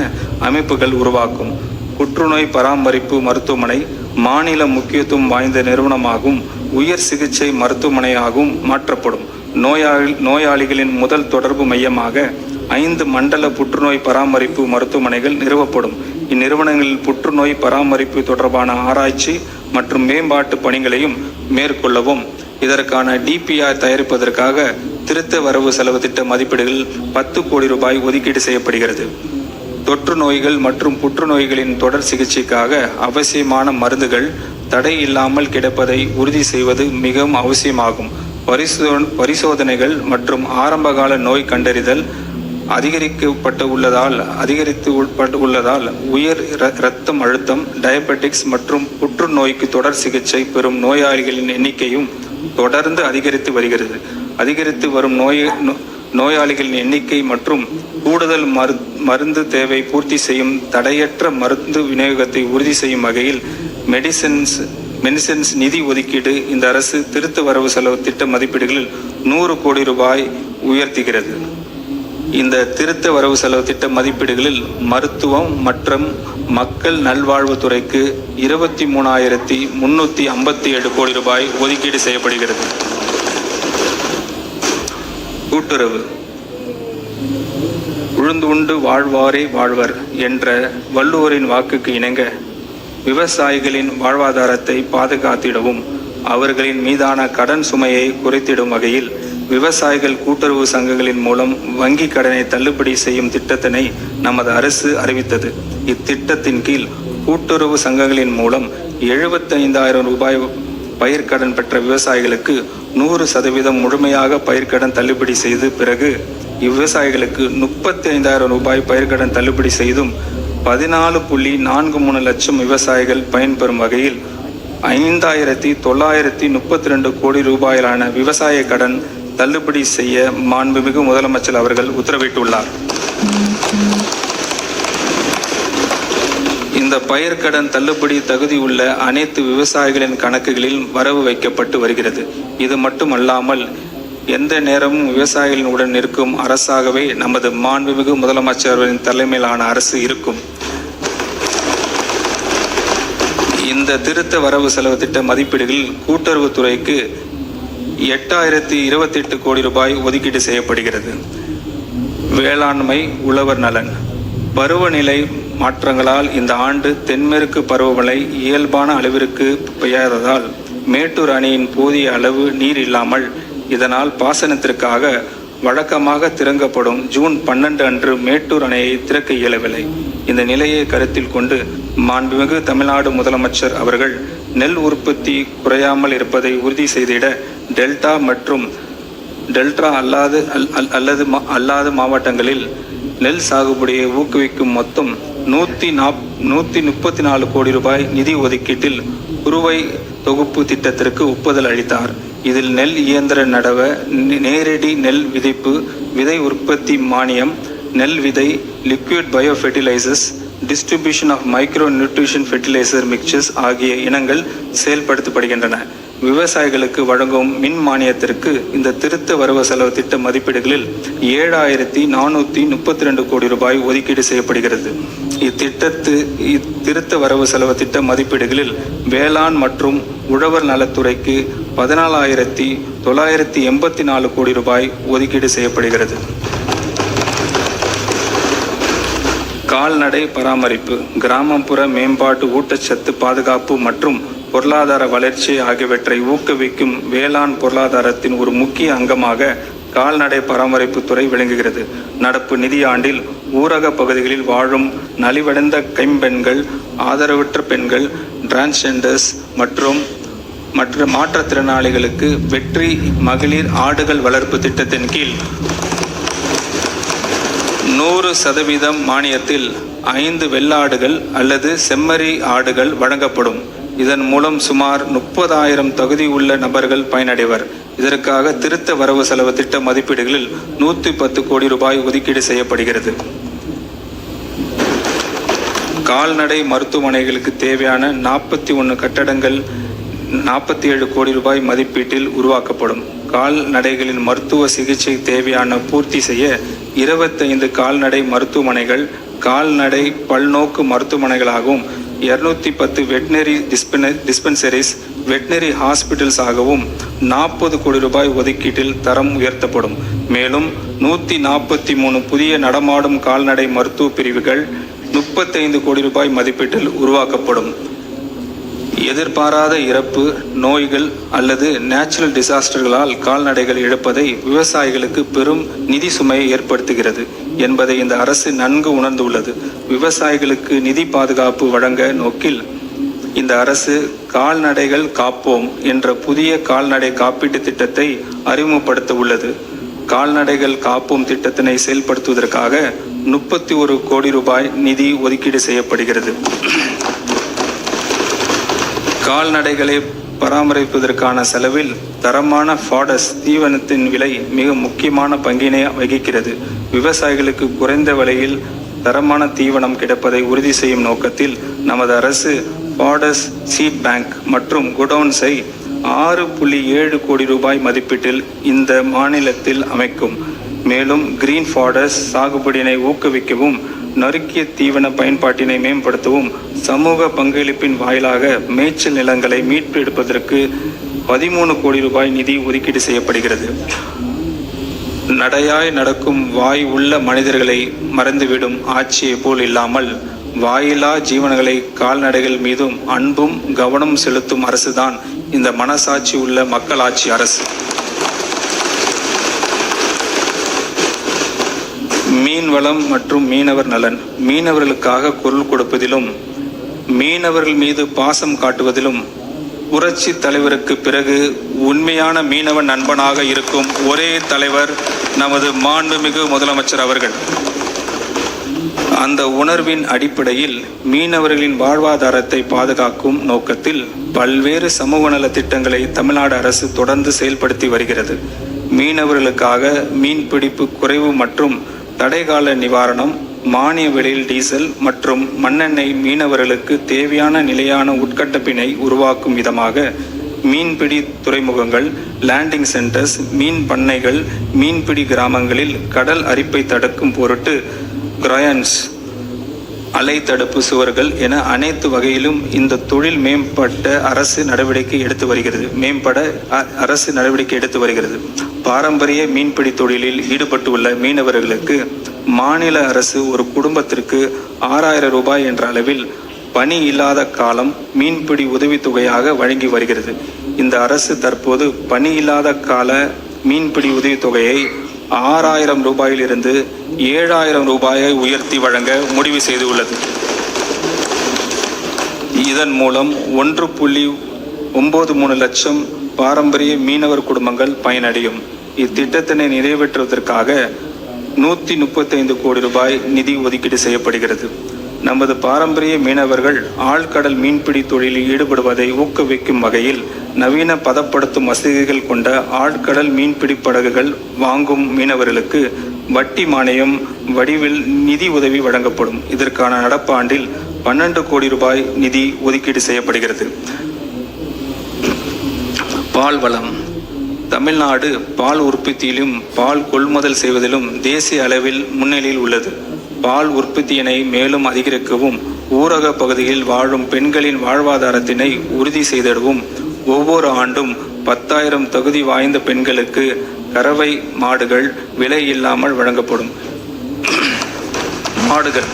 அமைப்புகள் உருவாக்கும். புற்றுநோய் பராமரிப்பு மருத்துவமனை மாநில முக்கியத்துவம் வாய்ந்த நிறுவனமாகவும் உயர் சிகிச்சை மருத்துவமனையாகவும் மாற்றப்படும். நோயாளிகளின் முதல் தொடர்பு மையமாக 5 மண்டல புற்றுநோய் பராமரிப்பு மருத்துவமனைகள் நிறுவப்படும். இந்நிறுவனங்களில் புற்றுநோய் பராமரிப்பு தொடர்பான ஆராய்ச்சி மற்றும் மேம்பாட்டு பணிகளையும் மேற்கொள்ளவும் இதற்கான டிபிஆர் தயாரிப்பதற்காக திருத்த வரவு செலவு திட்ட மதிப்பீடுகள் 10 கோடி ரூபாய் ஒதுக்கீடு செய்யப்படுகிறது. தொற்று நோய்கள் மற்றும் புற்றுநோய்களின் தொடர் சிகிச்சைக்காக அவசியமான மருந்துகள் தடை இல்லாமல் கிடைப்பதை உறுதி செய்வது மிகவும் அவசியமாகும். பரிசோதனைகள் மற்றும் ஆரம்பகால நோய் கண்டறிதல் அதிகரித்து உள்ளதால் உயர் இரத்தம் அழுத்தம், டயபெட்டிக்ஸ் மற்றும் புற்றுநோய்க்கு தொடர் சிகிச்சை பெறும் நோயாளிகளின் எண்ணிக்கையும் தொடர்ந்து அதிகரித்து வருகிறது. அதிகரித்து வரும் நோயாளிகளின் எண்ணிக்கை மற்றும் கூடுதல் மருந்து தேவை பூர்த்தி செய்யும் தடையற்ற மருந்து விநியோகத்தை உறுதி செய்யும் வகையில் மெடிசின்ஸ் நிதி ஒதுக்கீடு இந்த அரசு திருத்த வரவு செலவு திட்ட மதிப்பீடுகளில் 100 கோடி ரூபாய் உயர்த்துகிறது. இந்த திருத்த வரவு செலவு திட்ட மதிப்பீடுகளில் மருத்துவம் மற்றும் மக்கள் நல்வாழ்வுத்துறைக்கு 23,357 கோடி ரூபாய் ஒதுக்கீடு செய்யப்படுகிறது. கூட்டுறவு உழுந்து உண்டு வாழ்வாரே வாழ்வர் என்ற வள்ளுவரின் வாக்குக்கு இணங்க விவசாயிகளின் வாழ்வாதாரத்தை பாதுகாத்திடவும் அவர்களின் மீதான கடன் சுமையை குறைத்திடும் வகையில் விவசாயிகள் கூட்டுறவு சங்கங்களின் மூலம் வங்கி கடனை தள்ளுபடி செய்யும் திட்டத்தினை நமது அரசு அறிவித்தது. இத்திட்டத்தின் கீழ் கூட்டுறவு சங்கங்களின் மூலம் 75,000 ரூபாய் பயிர்க்கடன் பெற்ற விவசாயிகளுக்கு 100% முழுமையாக பயிர்க்கடன் தள்ளுபடி செய்து பிறகு இவ்விவசாயிகளுக்கு 35,000 ரூபாய் பயிர்க்கடன் தள்ளுபடி செய்தும் 14.43 லட்சம் விவசாயிகள் பயன்பெறும் வகையில் 5,932 கோடி ரூபாயிலான விவசாய கடன் தள்ளுபடி செய்ய மாண்புமிகு முதலமைச்சர் அவர்கள் உத்தரவிட்டுள்ளார். இந்த பயிர்க்கடன் தள்ளுபடி தகுதியுள்ள அனைத்து விவசாயிகளின் கணக்குகளில் வரவு வைக்கப்பட்டு வருகிறது. இது மட்டுமல்லாமல் எந்த நேரமும் விவசாயிகளுடன் இருக்கும் அரசாகவே நமது மாண்புமிகு முதலமைச்சரின் தலைமையிலான அரசு இருக்கும். இந்த திருத்த வரவு செலவு திட்ட மதிப்பீடுகளில் கூட்டுறவுத்துறைக்கு 8,028 கோடி ரூபாய் ஒதுக்கீடு செய்யப்படுகிறது. வேளாண்மை உழவர் நலன் பருவநிலை மாற்றங்களால் இந்த ஆண்டு தென்மேற்கு பருவமழை இயல்பான அளவிற்கு பெய்யாததால் மேட்டூர் அணையின் போதிய அளவு நீர் இல்லாமல் இதனால் பாசனத்திற்காக வழக்கமாக திறக்கப்படும் ஜூன் 12 அன்று மேட்டூர் அணையை திறக்க இயலவில்லை. இந்த நிலையை கருத்தில் கொண்டு மாண்புமிகு தமிழ்நாடு முதலமைச்சர் அவர்கள் நெல் உற்பத்தி குறையாமல் இருப்பதை உறுதி செய்திட டெல்டா மற்றும் டெல்டா அல்லாத மாவட்டங்களில் நெல் சாகுபடியை ஊக்குவிக்கும் மொத்தம் 134 கோடி ரூபாய் நிதி ஒதுக்கீட்டில் குறுவை தொகுப்பு திட்டத்திற்கு ஒப்புதல் அளித்தார். இதில் நெல் இயந்திர நடவ, நேரடி நெல் விதைப்பு, விதை உற்பத்தி மானியம், நெல் விதை, liquid bio fertilisers, distribution of micro nutrition fertiliser mixers ஆகிய இனங்கள் செயல்படுத்தப்படுகின்றன. விவசாயிகளுக்கு வழங்கும் மின் மானியத்திற்கு இந்த திருத்த வரவு செலவு திட்ட மதிப்பீடுகளில் 7,432 கோடி ரூபாய் ஒதுக்கீடு செய்யப்படுகிறது. இத்திருத்த வரவு செலவு திட்ட மதிப்பீடுகளில் வேளாண் மற்றும் உழவர் நலத்துறைக்கு 14,984 கோடி ரூபாய் ஒதுக்கீடு செய்யப்படுகிறது. கால்நடை பராமரிப்பு, கிராமப்புற மேம்பாட்டு, ஊட்டச்சத்து பாதுகாப்பு மற்றும் பொருளாதார வளர்ச்சி ஆகியவற்றை ஊக்குவிக்கும் வேளாண் பொருளாதாரத்தின் ஒரு முக்கிய அங்கமாக கால்நடை பராமரிப்பு துறை விளங்குகிறது. நடப்பு நிதியாண்டில் ஊரக பகுதிகளில் வாழும் நலிவடைந்த கைம்பெண்கள், ஆதரவற்ற பெண்கள், டிரான்ஸ்ஜெண்டர்ஸ் மற்றும் மற்ற மாற்றுத்திறனாளிகளுக்கு வெற்றி மகளிர் ஆடுகள் வளர்ப்பு திட்டத்தின் கீழ் 100% மானியத்தில் 5 வெள்ளாடுகள் அல்லது செம்மறி ஆடுகள் வழங்கப்படும். இதன் மூலம் சுமார் 30,000 தகுதி உள்ள நபர்கள் பயனடைவர். இதற்காக திருத்த வரவு செலவு திட்ட மதிப்பீடுகளில் 110 கோடி ரூபாய் ஒதுக்கீடு செய்யப்படுகிறது. கால்நடை மருத்துவமனைகளுக்கு தேவையான 41 கட்டடங்கள் 47 கோடி ரூபாய் மதிப்பீட்டில் உருவாக்கப்படும். கால்நடைகளின் மருத்துவ சிகிச்சை தேவையான பூர்த்தி செய்ய 25 கால்நடை மருத்துவமனைகள் கால்நடை பல்நோக்கு மருத்துவமனைகளாகவும் 210 வெட்டினரி டிஸ்பென்சரிஸ் வெட்டினரி ஹாஸ்பிட்டல்ஸ் ஆகவும் 40 கோடி ரூபாய் ஒதுக்கீட்டில் தரம் உயர்த்தப்படும். மேலும் 143 புதிய நடமாடும் கால்நடை மருத்துவ பிரிவுகள் 35 கோடி ரூபாய் மதிப்பீட்டில் உருவாக்கப்படும். எதிர்பாராத இறப்பு, நோய்கள் அல்லது நேச்சுரல் டிசாஸ்டர்களால் கால்நடைகள் இழப்பதை விவசாயிகளுக்கு பெரும் நிதி சுமையை ஏற்படுத்துகிறது என்பதை இந்த அரசு நன்கு உணர்ந்துள்ளது. விவசாயிகளுக்கு நிதி பாதுகாப்பு வழங்க நோக்கில் இந்த அரசு கால்நடைகள் காப்போம் என்ற புதிய கால்நடை காப்பீட்டு திட்டத்தை அறிமுகப்படுத்த உள்ளது. கால்நடைகள் காப்போம் திட்டத்தினை செயல்படுத்துவதற்காக 31 கோடி ரூபாய் நிதி ஒதுக்கீடு செய்யப்படுகிறது. கால்நடைகளை பராமரிப்பதற்கான செலவில் தரமான ஃபாடஸ் தீவனத்தின் விலை மிக முக்கியமான பங்கினை வகிக்கிறது. விவசாயிகளுக்கு குறைந்த விலையில் தரமான தீவனம் கிடைப்பதை உறுதி செய்யும் நோக்கத்தில் நமது அரசு ஃபாடஸ் சீட் பேங்க் மற்றும் குடோன்ஸை 6.7 கோடி ரூபாய் மதிப்பீட்டில் இந்த மாநிலத்தில் அமைக்கும். மேலும் கிரீன் ஃபாடஸ் சாகுபடியினை ஊக்குவிக்கவும் நறுக்கிய தீவன பயன்பாட்டினை மேம்படுத்தவும் சமூக பங்களிப்பின் வாயிலாக மேய்ச்சல் நிலங்களை மீட்பு எடுப்பதற்கு 13 கோடி ரூபாய் நிதி ஒதுக்கீடு செய்யப்படுகிறது. நடையாய் நடக்கும் வாய் உள்ள மனிதர்களை மறந்துவிடும் ஆட்சியை போல் இல்லாமல் வாயிலா ஜீவன்களை கால்நடைகள் மீதும் அன்பும் கவனம் செலுத்தும் அரசுதான் இந்த மனசாட்சி உள்ள மக்களாட்சி அரசு. மீன் வளம் மற்றும் மீனவர் நலன். மீனவர்களுக்காக குரல் கொடுப்பதிலும் மீனவர்கள் மீது பாசம் காட்டுவதிலும் புரட்சி தலைவருக்கு பிறகு உண்மையான மீனவ நண்பனாக இருக்கும் ஒரே தலைவர் நமது மாண்புமிகு முதலமைச்சர் அவர்கள். அந்த உணர்வின் அடிப்படையில் மீனவர்களின் வாழ்வாதாரத்தை பாதுகாக்கும் நோக்கத்தில் பல்வேறு சமூக நல திட்டங்களை தமிழ்நாடு அரசு தொடர்ந்து செயல்படுத்தி வருகிறது. மீனவர்களுக்காக மீன்பிடிப்பு குறைவு மற்றும் தடைகால நிவாரணம், மானிய விலையில் டீசல் மற்றும் மண்ணெண்ணெய், மீனவர்களுக்கு தேவையான நிலையான உட்கட்டப்பினை உருவாக்கும் விதமாக மீன்பிடி துறைமுகங்கள், லேண்டிங் சென்டர்ஸ், மீன் பண்ணைகள், மீன்பிடி கிராமங்களில் கடல் அரிப்பை தடுக்கும் பொருட்டு கிராயன்ஸ், அலை தடுப்பு சுவர்கள் என அனைத்து வகையிலும் இந்த தொழில் மேம்பட அரசு நடவடிக்கை எடுத்து வருகிறது. பாரம்பரிய மீன்பிடி தொழிலில் ஈடுபட்டுள்ள மீனவர்களுக்கு மாநில அரசு ஒரு குடும்பத்திற்கு 6,000 ரூபாய் என்ற அளவில் பணி இல்லாத காலம் மீன்பிடி உதவித்தொகையாக வழங்கி வருகிறது. இந்த அரசு தற்போது பணி இல்லாத கால மீன்பிடி உதவித்தொகையை 6,000 ரூபாயிலிருந்து 7,000 ரூபாயை உயர்த்தி வழங்க முடிவு செய்துள்ளது. இதன் மூலம் 1.93 லட்சம் பாரம்பரிய மீனவர் குடும்பங்கள் பயனடையும். இத்திட்டத்தினை நிறைவேற்றுவதற்காக 135 கோடி ரூபாய் நிதி ஒதுக்கீடு செய்யப்படுகிறது. நமது பாரம்பரிய மீனவர்கள் ஆழ்கடல் மீன்பிடி தொழிலில் ஈடுபடுவதை ஊக்குவிக்கும் வகையில் நவீன பதப்படுத்தும் வசதிகள் கொண்ட ஆழ்கடல் மீன்பிடி படகுகள் வாங்கும் மீனவர்களுக்கு வட்டி மானியம் வடிவில் நிதி உதவி வழங்கப்படும். இதற்கான நடப்பாண்டில் 12 கோடி ரூபாய் நிதி ஒதுக்கீடு செய்யப்படுகிறது. பால் வளம். தமிழ்நாடு பால் உற்பத்தியிலும் பால் கொள்முதல் செய்வதிலும் தேசிய அளவில் முன்னிலையில் உள்ளது. பால் உற்பத்தியினை மேலும் அதிகரிக்கவும் ஊரக பகுதியில் வாழும் பெண்களின் வாழ்வாதாரத்தினை உறுதி செய்திடவும் ஒவ்வொரு ஆண்டும் 10,000 தகுதி வாய்ந்த பெண்களுக்கு கறவை மாடுகள் விலை இல்லாமல் வழங்கப்படும். மாடுகள்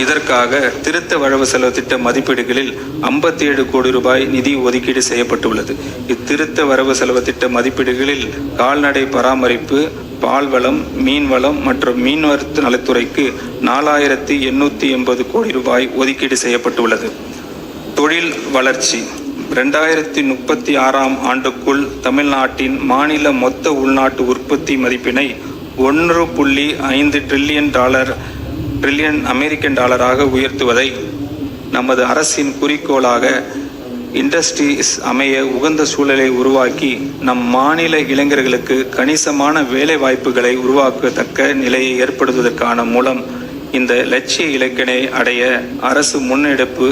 இதற்காக திருத்த வரவு செலவு திட்ட மதிப்பீடுகளில் 57 கோடி ரூபாய் நிதி ஒதுக்கீடு செய்யப்பட்டுள்ளது. இத்திருத்த வரவு செலவு திட்ட மதிப்பீடுகளில் கால்நடை பராமரிப்பு, பால்வளம், மீன்வளம் மற்றும் மீன்வளர்ப்பு நலத்துறைக்கு 4880 கோடி ரூபாய் ஒதுக்கீடு செய்யப்பட்டுள்ளது. தொழில் வளர்ச்சி 2036ஆம் ஆண்டுக்குள் தமிழ்நாட்டின் மாநில மொத்த உள்நாட்டு உற்பத்தி மதிப்பினை 1.5 டிரில்லியன் அமெரிக்கன் டாலராக உயர்த்துவதை நமது அரசின் குறிக்கோளாக இண்டஸ்ட்ரீஸ் அமைய உகந்த சூழலை உருவாக்கி நம் மாநில இளைஞர்களுக்கு கணிசமான வேலை வாய்ப்புகளை உருவாக்கத்தக்க நிலையை ஏற்படுத்துவதற்கான மூலம் இந்த லட்சிய இலக்கினை அடைய அரசு முன்னெடுப்பு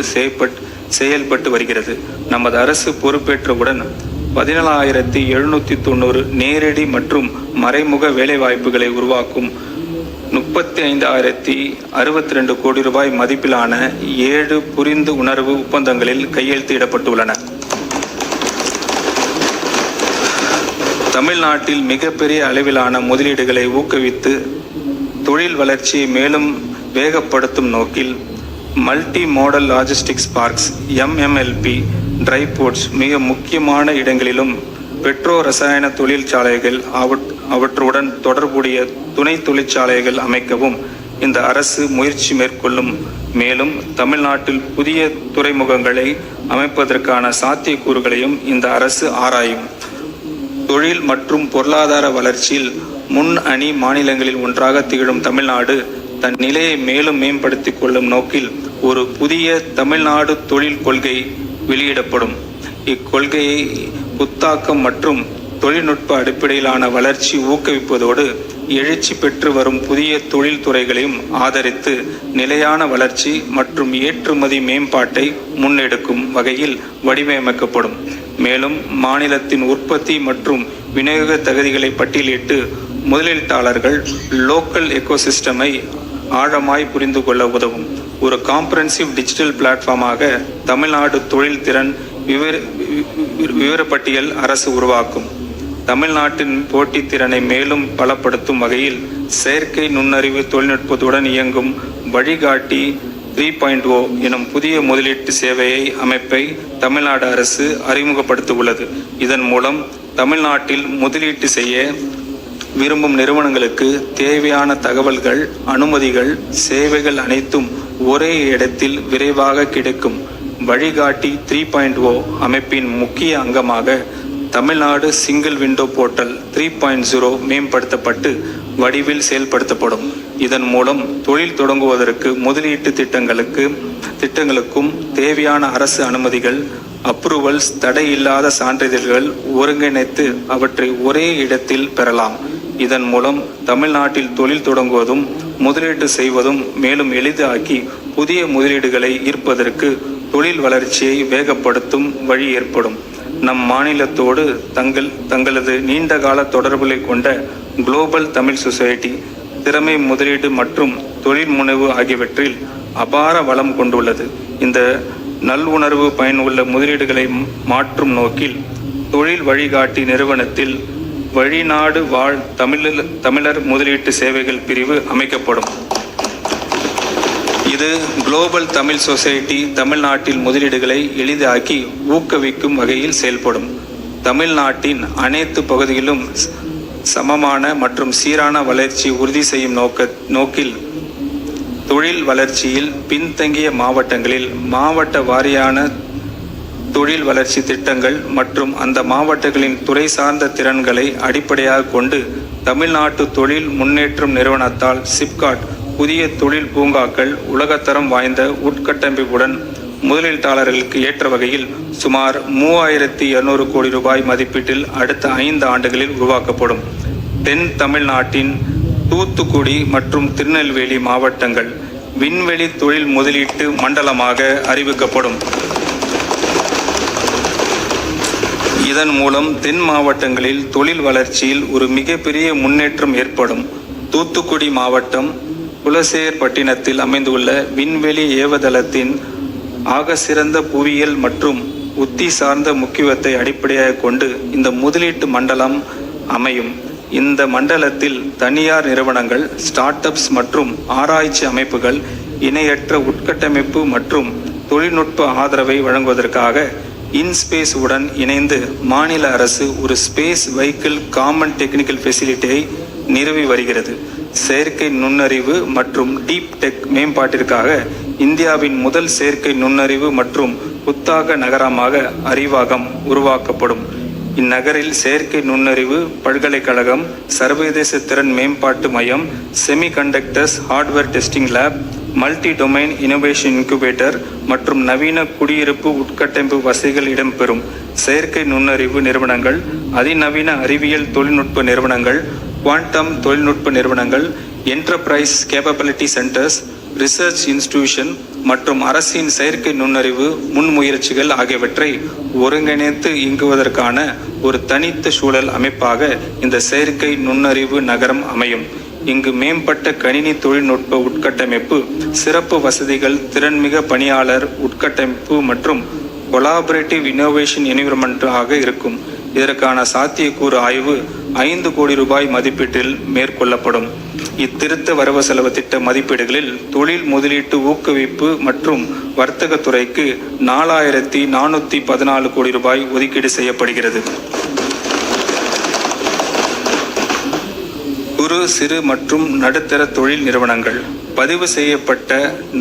செயல்பட்டு வருகிறது. நமது அரசு பொறுப்பேற்றவுடன் 17,790 நேரடி மற்றும் மறைமுக வேலைவாய்ப்புகளை உருவாக்கும் 35,062 கோடி ரூபாய் மதிப்பிலான 7 புரிந்து உணர்வு ஒப்பந்தங்களில் கையெழுத்திடப்பட்டுள்ளன. தமிழ்நாட்டில் மிகப்பெரிய அளவிலான முதலீடுகளை ஊக்குவித்து தொழில் வளர்ச்சியை மேலும் வேகப்படுத்தும் நோக்கில் multi modal logistics parks MMLP dry ports மிக முக்கியமான இடங்களிலும் பெட்ரோ ரசாயன தொழிற்சாலைகள் அவற்றுடன் தொடர்புடைய துணை தொழிற்சாலைகள் அமைக்கவும் இந்த அரசு முயற்சி மேற்கொள்ளும். மேலும் தமிழ்நாட்டில் புதிய துறைமுகங்களை அமைப்பதற்கான சாத்தியக்கூறுகளையும் இந்த அரசு ஆராயும். தொழில் மற்றும் பொருளாதார வளர்ச்சியில் முன்னணி மாநிலங்களில் ஒன்றாக திகழும் தமிழ்நாடு தன் நிலையை மேலும் மேம்படுத்திக் கொள்ளும் நோக்கில் ஒரு புதிய தமிழ்நாடு தொழில் கொள்கை வெளியிடப்படும். இக்கொள்கையை புத்தாக்கம் மற்றும் தொழில்நுட்ப அடிப்படையிலான வளர்ச்சி ஊக்குவிப்பதோடு எழுச்சி பெற்று வரும் புதிய தொழில் துறைகளையும் ஆதரித்து நிலையான வளர்ச்சி மற்றும் ஏற்றுமதி மேம்பாட்டை முன்னெடுக்கும் வகையில் வடிவமைக்கப்படும். மேலும் மாநிலத்தின் உற்பத்தி மற்றும் விநியோக தகுதிகளை பட்டியலிட்டு முதலீட்டாளர்கள் லோக்கல் எக்கோசிஸ்டமை ஆழமாய் புரிந்து கொள்ள உதவும். ஒரு காம்ப்ரஹென்சிவ் டிஜிட்டல் பிளாட்ஃபார்மாக தமிழ்நாடு தொழில் திறன் விவரப்பட்டியல் அரசு உருவாக்கும். தமிழ்நாட்டின் போட்டித் திறனை மேலும் பலப்படுத்தும் வகையில் செயற்கை நுண்ணறிவு தொழில்நுட்பத்துடன் இயங்கும் வழிகாட்டி 3.0 எனும் புதிய முதலீட்டு சேவையை அமைப்பை தமிழ்நாடு அரசு அறிமுகப்படுத்த உள்ளது. இதன் மூலம் தமிழ்நாட்டில் முதலீட்டு செய்ய விரும்பும் நிறுவனங்களுக்கு தேவையான தகவல்கள், அனுமதிகள், சேவைகள் அனைத்தும் ஒரே இடத்தில் விரைவாக கிடைக்கும். வழிகாட்டி 3.0 அமைப்பின் முக்கிய அங்கமாக தமிழ்நாடு சிங்கிள் விண்டோ போர்ட்டல் 3.0 மேம்படுத்தப்பட்டு வடிவில் செயல்படுத்தப்படும். இதன் மூலம் தொழில் தொடங்குவதற்கு முதலீட்டு திட்டங்களுக்கும் தேவையான அரசு அனுமதிகள், அப்ரூவல்ஸ், தடையில்லாத சான்றிதழ்கள் ஒருங்கிணைத்து அவற்றை ஒரே இடத்தில் பெறலாம். இதன் மூலம் தமிழ்நாட்டில் தொழில் தொடங்குவதும் முதலீடு செய்வதும் மேலும் எளிதாக்கி புதிய முதலீடுகளை ஈர்ப்பதற்கு தொழில் வளர்ச்சியை வேகப்படுத்தும் வழி ஏற்படும். நம் மாநிலத்தோடு தங்களது நீண்டகால தொடர்புகளை கொண்ட குளோபல் தமிழ் சொசைட்டி திறமை முதலீடு மற்றும் தொழில் முனைவு ஆகியவற்றில் அபார வளம் கொண்டுள்ளது. இந்த நல்லுணர்வு பயனுள்ள முதலீடுகளை மாற்றும் நோக்கில் தொழில் வழிகாட்டி நிறுவனத்தில் வழிநாடு வாழ் தமிழர் முதலீட்டு சேவைகள் பிரிவு அமைக்கப்படும். இது குளோபல் தமிழ் சொசைட்டி தமிழ்நாட்டில் முதலீடுகளை எளிதாக்கி ஊக்குவிக்கும் வகையில் செயல்படும். தமிழ்நாட்டின் அனைத்து பகுதிகளிலும் சமமான மற்றும் சீரான வளர்ச்சி உறுதி செய்யும் நோக்கில் தொழில் வளர்ச்சியில் பின்தங்கிய மாவட்டங்களில் மாவட்ட வாரியான தொழில் வளர்ச்சி திட்டங்கள் மற்றும் அந்த மாவட்டங்களின் துறை சார்ந்த திறன்களை அடிப்படையாக கொண்டு தமிழ்நாட்டு தொழில் முன்னேற்றம் நிறுவனத்தால் சிப்காட் புதிய தொழில் பூங்காக்கள் உலகத்தரம் வாய்ந்த உட்கட்டமைப்புடன் முதலீட்டாளர்களுக்கு ஏற்ற வகையில் சுமார் 3200 கோடி ரூபாய் மதிப்பீட்டில் அடுத்த 5 ஆண்டுகளில் உருவாக்கப்படும். தென் தமிழ்நாட்டின் தூத்துக்குடி மற்றும் திருநெல்வேலி மாவட்டங்கள் விண்வெளி தொழில் முதலீட்டு மண்டலமாக அறிவிக்கப்படும். இதன் மூலம் தென் மாவட்டங்களில் தொழில் வளர்ச்சியில் ஒரு மிகப்பெரிய முன்னேற்றம் ஏற்படும். தூத்துக்குடி மாவட்டம் குலசேகர்பட்டினத்தில் அமைந்துள்ள விண்வெளி ஏவுதளத்தின் ஆகச்சிறந்த புவியியல் மற்றும் உத்தி சார்ந்த முக்கியத்துவத்தை அடிப்படையாக கொண்டு இந்த முதலீட்டு மண்டலம் அமையும். இந்த மண்டலத்தில் தனியார் நிறுவனங்கள், ஸ்டார்ட் அப்ஸ் மற்றும் ஆராய்ச்சி அமைப்புகள் இணையற்ற உட்கட்டமைப்பு மற்றும் தொழில்நுட்ப ஆதரவை வழங்குவதற்காக இன்ஸ்பேஸ் உடன் இணைந்து மாநில அரசு ஒரு ஸ்பேஸ் வெஹிக்கிள் காமன் டெக்னிக்கல் ஃபெசிலிட்டியை நிறுவி வருகிறது. செயற்கை நுண்ணறிவு மற்றும் டீப் டெக் மேம்பாட்டிற்காக இந்தியாவின் முதல் செயற்கை நுண்ணறிவு மற்றும் புத்தாக்க நகரமாக அறிவாகம் உருவாக்கப்படும். இந்நகரில் செயற்கை நுண்ணறிவு பல்கலைக்கழகம், சர்வதேச திறன் மேம்பாட்டு மையம், semiconductors hardware testing lab, multi domain innovation incubator மற்றும் நவீன குடியிருப்பு உட்கட்டமைப்பு வசதிகள் இடம்பெறும். செயற்கை நுண்ணறிவு நிறுவனங்கள், அதிநவீன அறிவியல் தொழில்நுட்ப நிறுவனங்கள், குவாண்டம் தொழில்நுட்ப நிறுவனங்கள், enterprise capability centres, research institution மற்றும் அரசின் செயற்கை நுண்ணறிவு முன்முயற்சிகள் ஆகியவற்றை ஒருங்கிணைத்து இயங்குவதற்கான ஒரு தனித்த சூழல் அமைப்பாக இந்த செயற்கை நுண்ணறிவு நகரம் அமையும். இங்கு மேம்பட்ட கணினி தொழில்நுட்ப உட்கட்டமைப்பு, சிறப்பு வசதிகள், திறன்மிக பணியாளர் உட்கட்டமைப்பு மற்றும் கொலாபரேட்டிவ் இன்னோவேஷன் என்விரான்மெண்ட் ஆக இருக்கும். இதற்கான சாத்தியக்கூறு ஆய்வு 5 கோடி ரூபாய் மதிப்பீட்டில் மேற்கொள்ளப்படும். இத்திருத்த வரவு செலவு திட்ட மதிப்பீடுகளில் தொழில் முதலீட்டு ஊக்குவிப்பு மற்றும் வர்த்தகத்துறைக்கு 4414 கோடி ரூபாய் ஒதுக்கீடு செய்யப்படுகிறது. குறு, சிறு மற்றும் நடுத்தர தொழில் நிறுவனங்கள் பதிவு செய்யப்பட்ட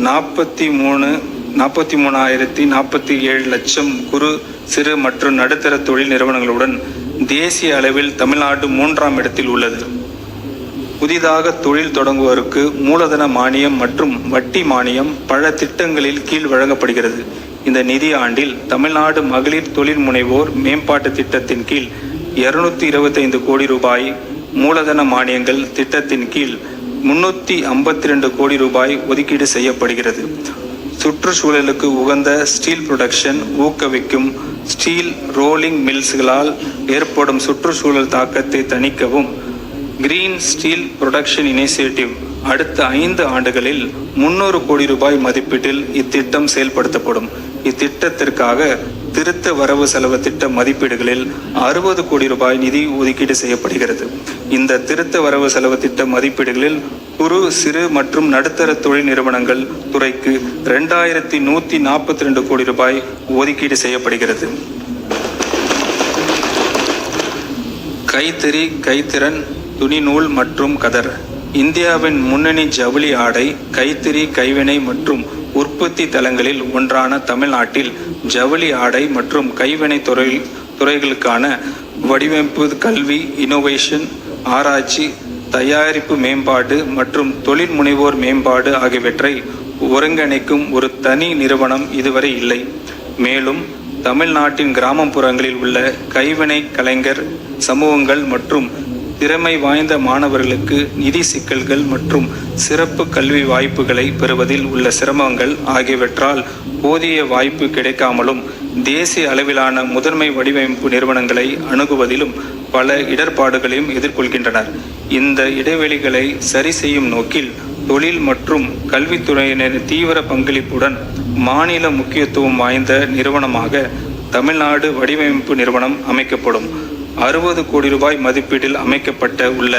43,047 லட்சம் குறு, சிறு மற்றும் நடுத்தர தொழில் நிறுவனங்களுடன் தேசிய அளவில் தமிழ்நாடு 3ஆம் இடத்தில் உள்ளது. புதிதாக தொழில் தொடங்குவோருக்கு மூலதன மானியம் மற்றும் வட்டி மானியம் பல திட்டங்களில் கீழ் வழங்கப்படுகிறது. இந்த நிதி ஆண்டில் தமிழ்நாடு மகளிர் தொழில் முனைவோர் மேம்பாட்டு திட்டத்தின் கீழ் 225 கோடி ரூபாய், மூலதன மானியங்கள் திட்டத்தின் கீழ் 352 கோடி ரூபாய் ஒதுக்கீடு செய்யப்படுகிறது. சுற்றுச்சூழலுக்கு உகந்த ஸ்டீல் புரொடக்ஷன் ஊக்குவிக்கும் ஸ்டீல் ரோலிங் மில்ஸ்களால் ஏற்படும் சுற்றுச்சூழல் தாக்கத்தை தணிக்கவும் கிரீன் ஸ்டீல் புரொடக்ஷன் இனிஷியேட்டிவ் அடுத்த 5 ஆண்டுகளில் 300 கோடி ரூபாய் மதிப்பீட்டில் இத்திட்டம் செயல்படுத்தப்படும். இத்திட்டத்திற்காக திருத்த வரவு செலவு திட்ட மதிப்பீடுகளில் 60 கோடி ரூபாய் நிதி ஒதுக்கீடு செய்யப்படுகிறது. இந்த திருத்த வரவு செலவு திட்ட மதிப்பீடுகளில் குறு, சிறு மற்றும் நடுத்தர தொழில் நிறுவனங்கள் துறைக்கு 2142 கோடி ரூபாய் ஒதுக்கீடு செய்யப்படுகிறது. கைத்தறி, கைத்திறன், துணிநூல் மற்றும் கதர் இந்தியாவின் முன்னணி ஜவுளி ஆடை, கைத்தறி, கைவினை மற்றும் உற்பத்தி தளங்களில் ஒன்றான தமிழ்நாட்டில் ஜவுளி ஆடை மற்றும் கைவினை துறைகளுக்கான வடிவமைப்பு, கல்வி, இனோவேஷன், ஆராய்ச்சி, தயாரிப்பு மேம்பாடு மற்றும் தொழில் முனைவோர் மேம்பாடு ஆகியவற்றை ஒருங்கிணைக்கும் ஒரு தனி நிறுவனம் இதுவரை இல்லை. மேலும் தமிழ்நாட்டின் கிராமப்புறங்களில் உள்ள கைவினை கலைஞர் சமூகங்கள் மற்றும் திறமை வாய்ந்த மாணவர்களுக்கு நிதி சிக்கல்கள் மற்றும் சிறப்பு கல்வி வாய்ப்புகளை பெறுவதில் உள்ள சிரமங்கள் ஆகியவற்றால் போதிய வாய்ப்பு கிடைக்காமலும் தேசிய அளவிலான முதன்மை வடிவமைப்பு நிறுவனங்களை அணுகுவதிலும் பல இடர்பாடுகளையும் எதிர்கொள்கின்றனர். இந்த இடைவெளிகளை சரி செய்யும் நோக்கில் தொழில் மற்றும் கல்வித்துறையினரின் தீவிர பங்களிப்புடன் மாநில முக்கியத்துவம் வாய்ந்த நிறுவனமாக தமிழ்நாடு வடிவமைப்பு நிறுவனம் அமைக்கப்படும். 60 கோடி ரூபாய் மதிப்பீட்டில் அமைக்கப்பட்ட உள்ள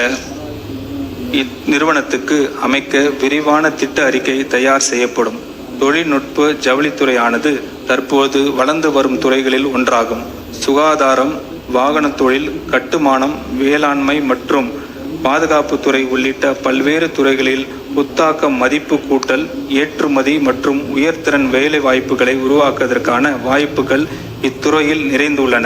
இந்நிறுவனத்துக்கு அமைக்க விரிவான திட்ட அறிக்கை தயார் செய்யப்படும். தொழில்நுட்ப ஜவுளித்துறையானது தற்போது வளர்ந்து வரும் துறைகளில் ஒன்றாகும். சுகாதாரம், வாகன தொழில், கட்டுமானம், வேளாண்மை மற்றும் பாதுகாப்புத்துறை உள்ளிட்ட பல்வேறு துறைகளில் புத்தாக்க மதிப்பு கூட்டல், ஏற்றுமதி மற்றும் உயர்திறன் வேலை வாய்ப்புகளை உருவாக்குவதற்கான வாய்ப்புகள் இத்துறையில் நிறைந்துள்ளன.